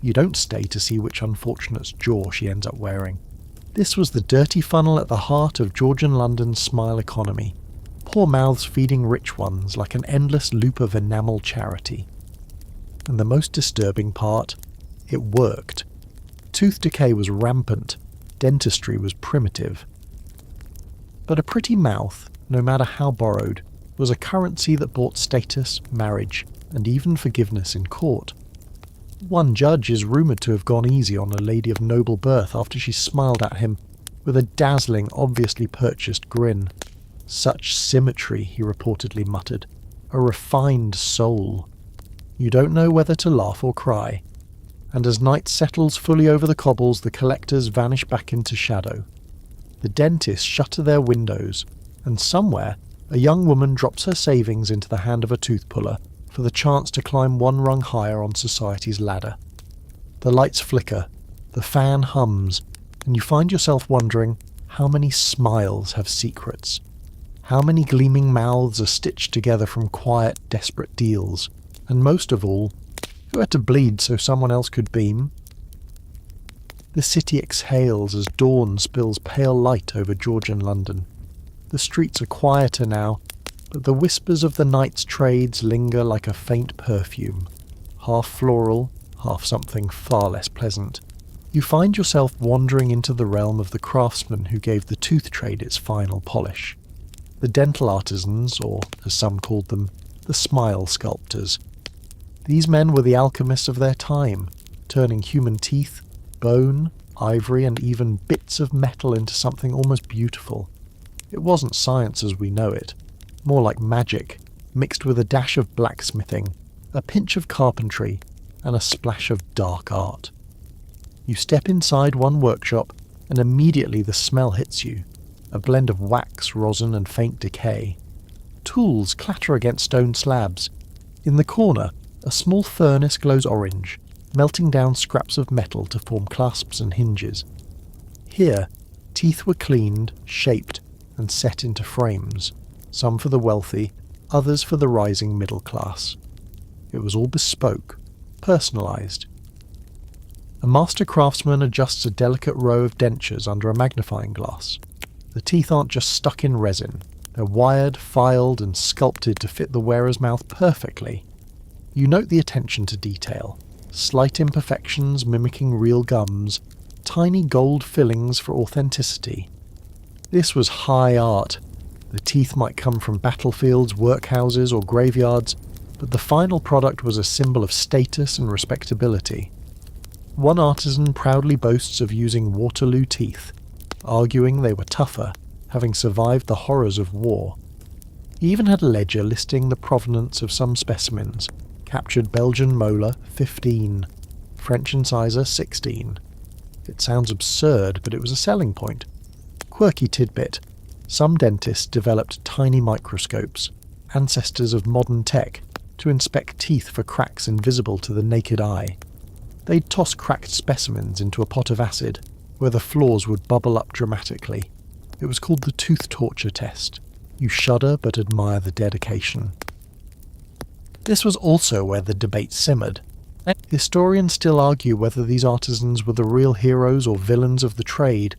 You don't stay to see which unfortunate's jaw she ends up wearing. This was the dirty funnel at the heart of Georgian London's smile economy, poor mouths feeding rich ones like an endless loop of enamel charity. And the most disturbing part, it worked. Tooth decay was rampant, dentistry was primitive. But a pretty mouth, no matter how borrowed, was a currency that bought status, marriage, and even forgiveness in court. One judge is rumoured to have gone easy on a lady of noble birth after she smiled at him with a dazzling, obviously purchased grin. "Such symmetry," he reportedly muttered. "A refined soul." You don't know whether to laugh or cry. And as night settles fully over the cobbles, the collectors vanish back into shadow. The dentists shutter their windows, and somewhere a young woman drops her savings into the hand of a tooth puller for the chance to climb one rung higher on society's ladder. The lights flicker, the fan hums, and you find yourself wondering how many smiles have secrets. How many gleaming mouths are stitched together from quiet, desperate deals? And most of all, who had to bleed so someone else could beam? The city exhales as dawn spills pale light over Georgian London. The streets are quieter now, but the whispers of the night's trades linger like a faint perfume, half floral, half something far less pleasant. You find yourself wandering into the realm of the craftsmen who gave the tooth trade its final polish. The dental artisans, or, as some called them, the smile sculptors. These men were the alchemists of their time, turning human teeth, bone, ivory, and even bits of metal into something almost beautiful. It wasn't science as we know it, more like magic, mixed with a dash of blacksmithing, a pinch of carpentry, and a splash of dark art. You step inside one workshop, and immediately the smell hits you, a blend of wax, rosin, and faint decay. Tools clatter against stone slabs. In the corner, a small furnace glows orange, melting down scraps of metal to form clasps and hinges. Here, teeth were cleaned, shaped, and set into frames, some for the wealthy, others for the rising middle class. It was all bespoke, personalised. A master craftsman adjusts a delicate row of dentures under a magnifying glass. The teeth aren't just stuck in resin, they're wired, filed, and sculpted to fit the wearer's mouth perfectly. You note the attention to detail, slight imperfections mimicking real gums, tiny gold fillings for authenticity. This was high art. The teeth might come from battlefields, workhouses, or graveyards, but the final product was a symbol of status and respectability. One artisan proudly boasts of using Waterloo teeth, arguing they were tougher, having survived the horrors of war. He even had a ledger listing the provenance of some specimens. Captured Belgian molar, 15. French incisor, 16. It sounds absurd, but it was a selling point. Quirky tidbit. Some dentists developed tiny microscopes, ancestors of modern tech, to inspect teeth for cracks invisible to the naked eye. They'd toss cracked specimens into a pot of acid, where the flaws would bubble up dramatically. It was called the tooth torture test. You shudder but admire the dedication. This was also where the debate simmered. Historians still argue whether these artisans were the real heroes or villains of the trade.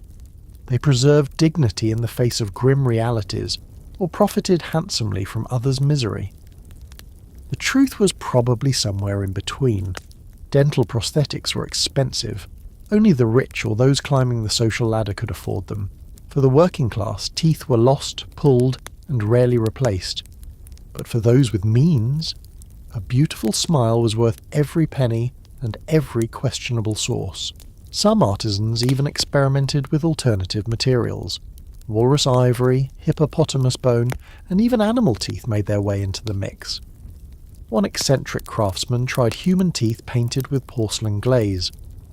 They preserved dignity in the face of grim realities, or profited handsomely from others' misery. The truth was probably somewhere in between. Dental prosthetics were expensive. Only the rich or those climbing the social ladder could afford them. For the working class, teeth were lost, pulled, and rarely replaced. But for those with means, a beautiful smile was worth every penny and every questionable source. Some artisans even experimented with alternative materials. Walrus ivory, hippopotamus bone, and even animal teeth made their way into the mix. One eccentric craftsman tried human teeth painted with porcelain glaze.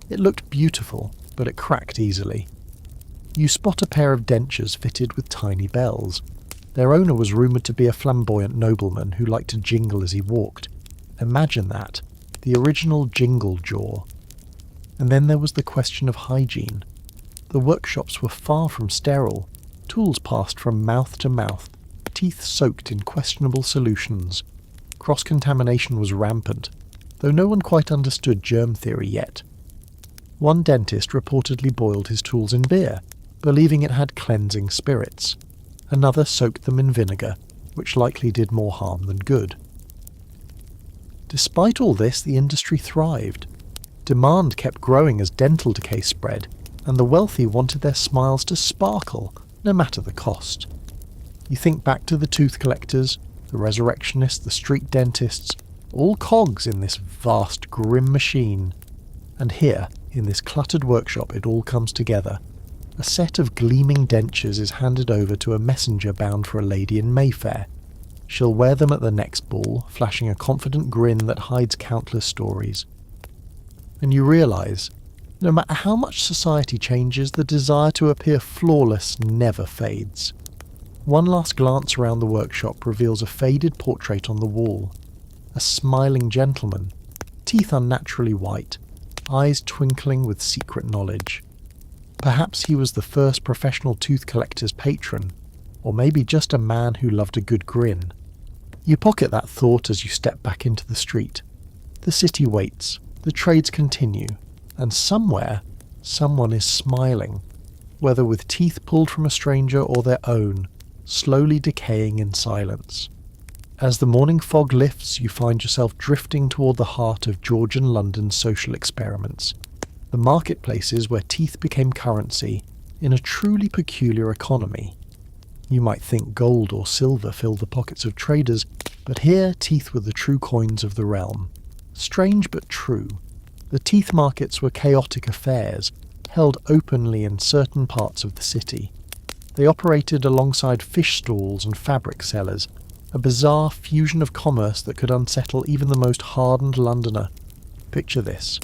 It looked beautiful, but it cracked easily. You spot a pair of dentures fitted with tiny bells. Their owner was rumoured to be a flamboyant nobleman who liked to jingle as he walked. Imagine that, the original jingle jaw. And then there was the question of hygiene. The workshops were far from sterile. Tools passed from mouth to mouth, teeth soaked in questionable solutions. Cross-contamination was rampant, though no one quite understood germ theory yet. One dentist reportedly boiled his tools in beer, believing it had cleansing spirits. Another soaked them in vinegar, which likely did more harm than good. Despite all this, the industry thrived. Demand kept growing as dental decay spread, and the wealthy wanted their smiles to sparkle, no matter the cost. You think back to the tooth collectors, the resurrectionists, the street dentists, all cogs in this vast, grim machine. And here, in this cluttered workshop, it all comes together. A set of gleaming dentures is handed over to a messenger bound for a lady in Mayfair. She'll wear them at the next ball, flashing a confident grin that hides countless stories. And you realise, no matter how much society changes, the desire to appear flawless never fades. One last glance around the workshop reveals a faded portrait on the wall. A smiling gentleman, teeth unnaturally white, eyes twinkling with secret knowledge. Perhaps he was the first professional tooth collector's patron, or maybe just a man who loved a good grin. You pocket that thought as you step back into the street. The city waits, the trades continue, and somewhere, someone is smiling, whether with teeth pulled from a stranger or their own, slowly decaying in silence. As the morning fog lifts, you find yourself drifting toward the heart of Georgian London's social experiments, the marketplaces where teeth became currency in a truly peculiar economy. You might think gold or silver filled the pockets of traders, but here teeth were the true coins of the realm. Strange but true. The teeth markets were chaotic affairs, held openly in certain parts of the city. They operated alongside fish stalls and fabric sellers, a bizarre fusion of commerce that could unsettle even the most hardened Londoner. Picture this.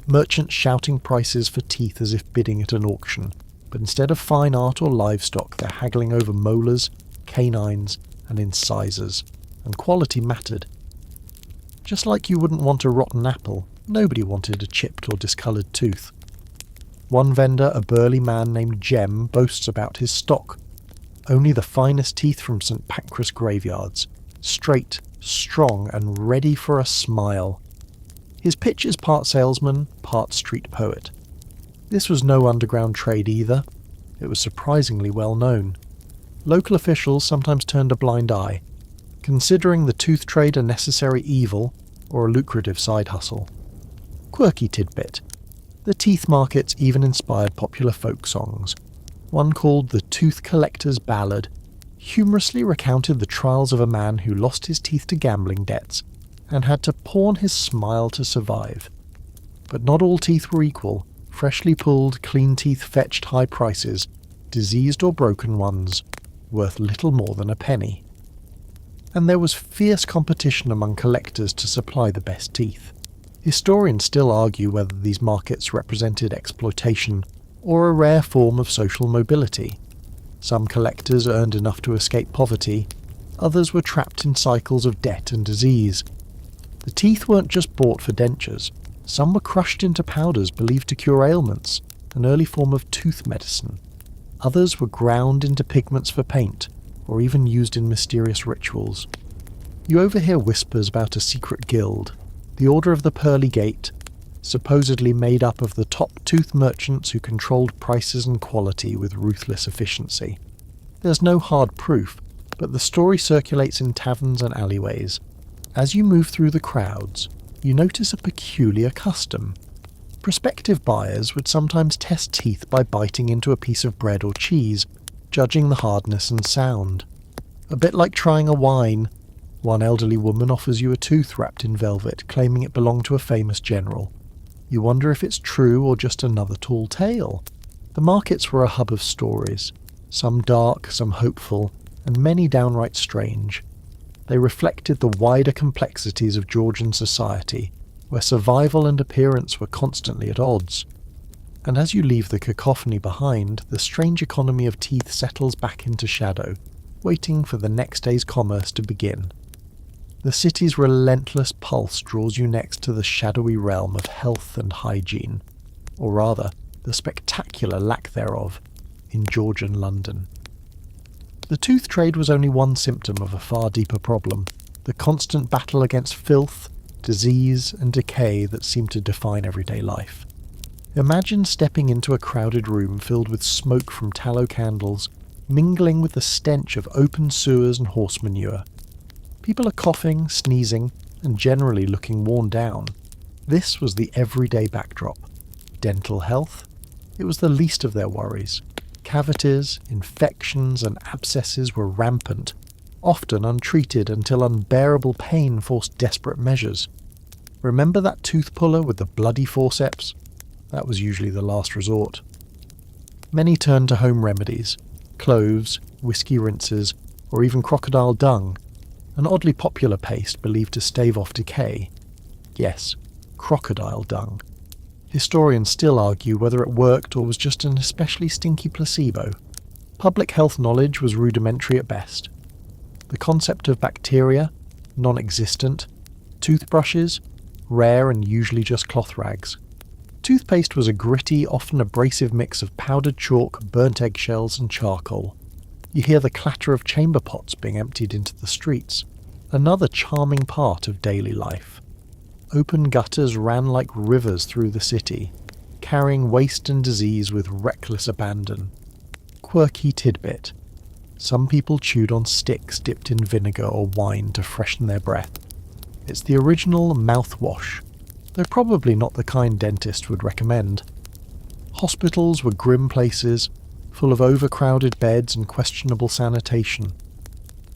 Merchants shouting prices for teeth as if bidding at an auction, but instead of fine art or livestock, they're haggling over molars, canines, and incisors, and quality mattered. Just like you wouldn't want a rotten apple, nobody wanted a chipped or discoloured tooth. One vendor, a burly man named Jem, boasts about his stock. Only the finest teeth from St. Pancras graveyards, straight, strong, and ready for a smile. His pitch is part salesman, part street poet. This was no underground trade either. It was surprisingly well known. Local officials sometimes turned a blind eye, considering the tooth trade a necessary evil or a lucrative side hustle. Quirky tidbit. The teeth markets even inspired popular folk songs. One called The Tooth Collector's Ballad humorously recounted the trials of a man who lost his teeth to gambling debts and had to pawn his smile to survive. But not all teeth were equal. Freshly pulled, clean teeth fetched high prices, diseased or broken ones, worth little more than a penny. And there was fierce competition among collectors to supply the best teeth. Historians still argue whether these markets represented exploitation or a rare form of social mobility. Some collectors earned enough to escape poverty, others were trapped in cycles of debt and disease. The teeth weren't just bought for dentures. Some were crushed into powders believed to cure ailments, an early form of tooth medicine. Others were ground into pigments for paint, or even used in mysterious rituals. You overhear whispers about a secret guild, the Order of the Pearly Gate, supposedly made up of the top tooth merchants who controlled prices and quality with ruthless efficiency. There's no hard proof, but the story circulates in taverns and alleyways. As you move through the crowds, you notice a peculiar custom. Prospective buyers would sometimes test teeth by biting into a piece of bread or cheese, judging the hardness and sound. A bit like trying a wine. One elderly woman offers you a tooth wrapped in velvet, claiming it belonged to a famous general. You wonder if it's true or just another tall tale. The markets were a hub of stories, some dark, some hopeful, and many downright strange. They reflected the wider complexities of Georgian society, where survival and appearance were constantly at odds. And as you leave the cacophony behind, the strange economy of teeth settles back into shadow, waiting for the next day's commerce to begin. The city's relentless pulse draws you next to the shadowy realm of health and hygiene, or rather, the spectacular lack thereof, in Georgian London. The tooth trade was only one symptom of a far deeper problem, the constant battle against filth, disease, and decay that seemed to define everyday life. Imagine stepping into a crowded room filled with smoke from tallow candles, mingling with the stench of open sewers and horse manure. People are coughing, sneezing, and generally looking worn down. This was the everyday backdrop. Dental health? It was the least of their worries. Cavities, infections, and abscesses were rampant, often untreated until unbearable pain forced desperate measures. Remember that tooth puller with the bloody forceps? That was usually the last resort. Many turned to home remedies: cloves, whiskey rinses, or even crocodile dung, an oddly popular paste believed to stave off decay. Yes, crocodile dung. Historians still argue whether it worked or was just an especially stinky placebo. Public health knowledge was rudimentary at best. The concept of bacteria, non-existent. Toothbrushes, rare and usually just cloth rags. Toothpaste was a gritty, often abrasive mix of powdered chalk, burnt eggshells, and charcoal. You hear the clatter of chamber pots being emptied into the streets, another charming part of daily life. Open gutters ran like rivers through the city, carrying waste and disease with reckless abandon. Quirky tidbit: some people chewed on sticks dipped in vinegar or wine to freshen their breath. It's the original mouthwash, though probably not the kind dentist would recommend. Hospitals were grim places, full of overcrowded beds and questionable sanitation.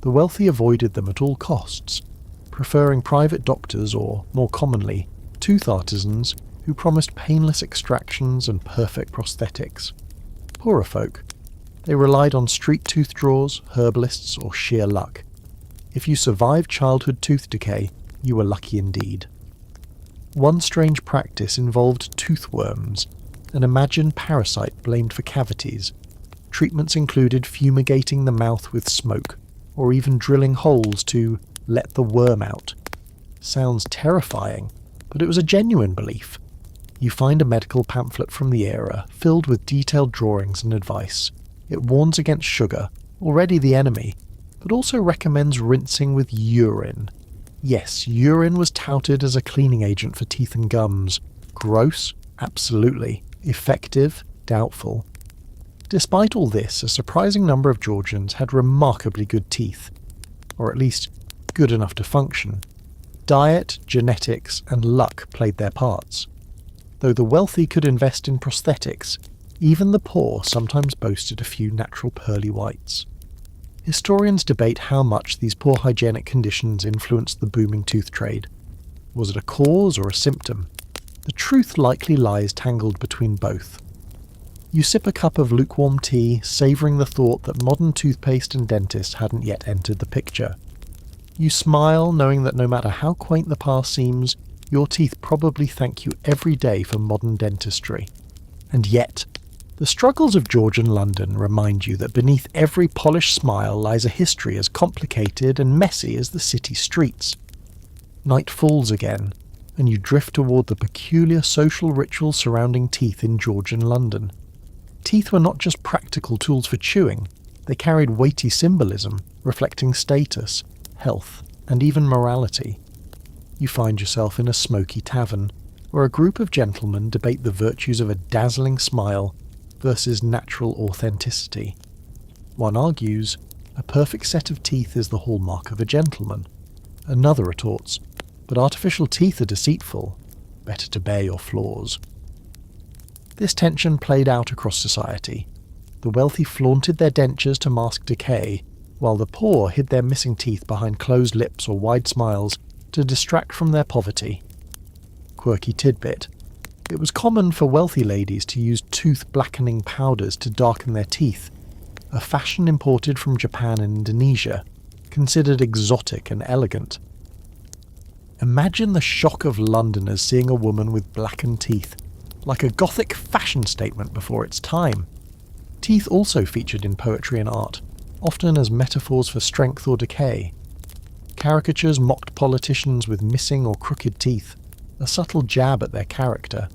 The wealthy avoided them at all costs, preferring private doctors or, more commonly, tooth artisans who promised painless extractions and perfect prosthetics. Poorer folk, they relied on street tooth drawers, herbalists, or sheer luck. If you survived childhood tooth decay, you were lucky indeed. One strange practice involved toothworms, an imagined parasite blamed for cavities. Treatments included fumigating the mouth with smoke, or even drilling holes to let the worm out. Sounds terrifying, but it was a genuine belief. You find a medical pamphlet from the era, filled with detailed drawings and advice. It warns against sugar, already the enemy, but also recommends rinsing with urine. Yes, urine was touted as a cleaning agent for teeth and gums. Gross? Absolutely. Effective? Doubtful. Despite all this, a surprising number of Georgians had remarkably good teeth. Or at least, good enough to function. Diet, genetics, and luck played their parts. Though the wealthy could invest in prosthetics, even the poor sometimes boasted a few natural pearly whites. Historians debate how much these poor hygienic conditions influenced the booming tooth trade. Was it a cause or a symptom? The truth likely lies tangled between both. You sip a cup of lukewarm tea, savouring the thought that modern toothpaste and dentists hadn't yet entered the picture. You smile, knowing that no matter how quaint the past seems, your teeth probably thank you every day for modern dentistry. And yet, the struggles of Georgian London remind you that beneath every polished smile lies a history as complicated and messy as the city streets. Night falls again, and you drift toward the peculiar social rituals surrounding teeth in Georgian London. Teeth were not just practical tools for chewing, they carried weighty symbolism, reflecting status, health, and even morality. You find yourself in a smoky tavern, where a group of gentlemen debate the virtues of a dazzling smile versus natural authenticity. One argues, a perfect set of teeth is the hallmark of a gentleman. Another retorts, but artificial teeth are deceitful. Better to bear your flaws. This tension played out across society. The wealthy flaunted their dentures to mask decay, while the poor hid their missing teeth behind closed lips or wide smiles to distract from their poverty. Quirky tidbit: it was common for wealthy ladies to use tooth-blackening powders to darken their teeth, a fashion imported from Japan and Indonesia, considered exotic and elegant. Imagine the shock of Londoners seeing a woman with blackened teeth, like a Gothic fashion statement before its time. Teeth also featured in poetry and art, often as metaphors for strength or decay. Caricatures mocked politicians with missing or crooked teeth, a subtle jab at their character.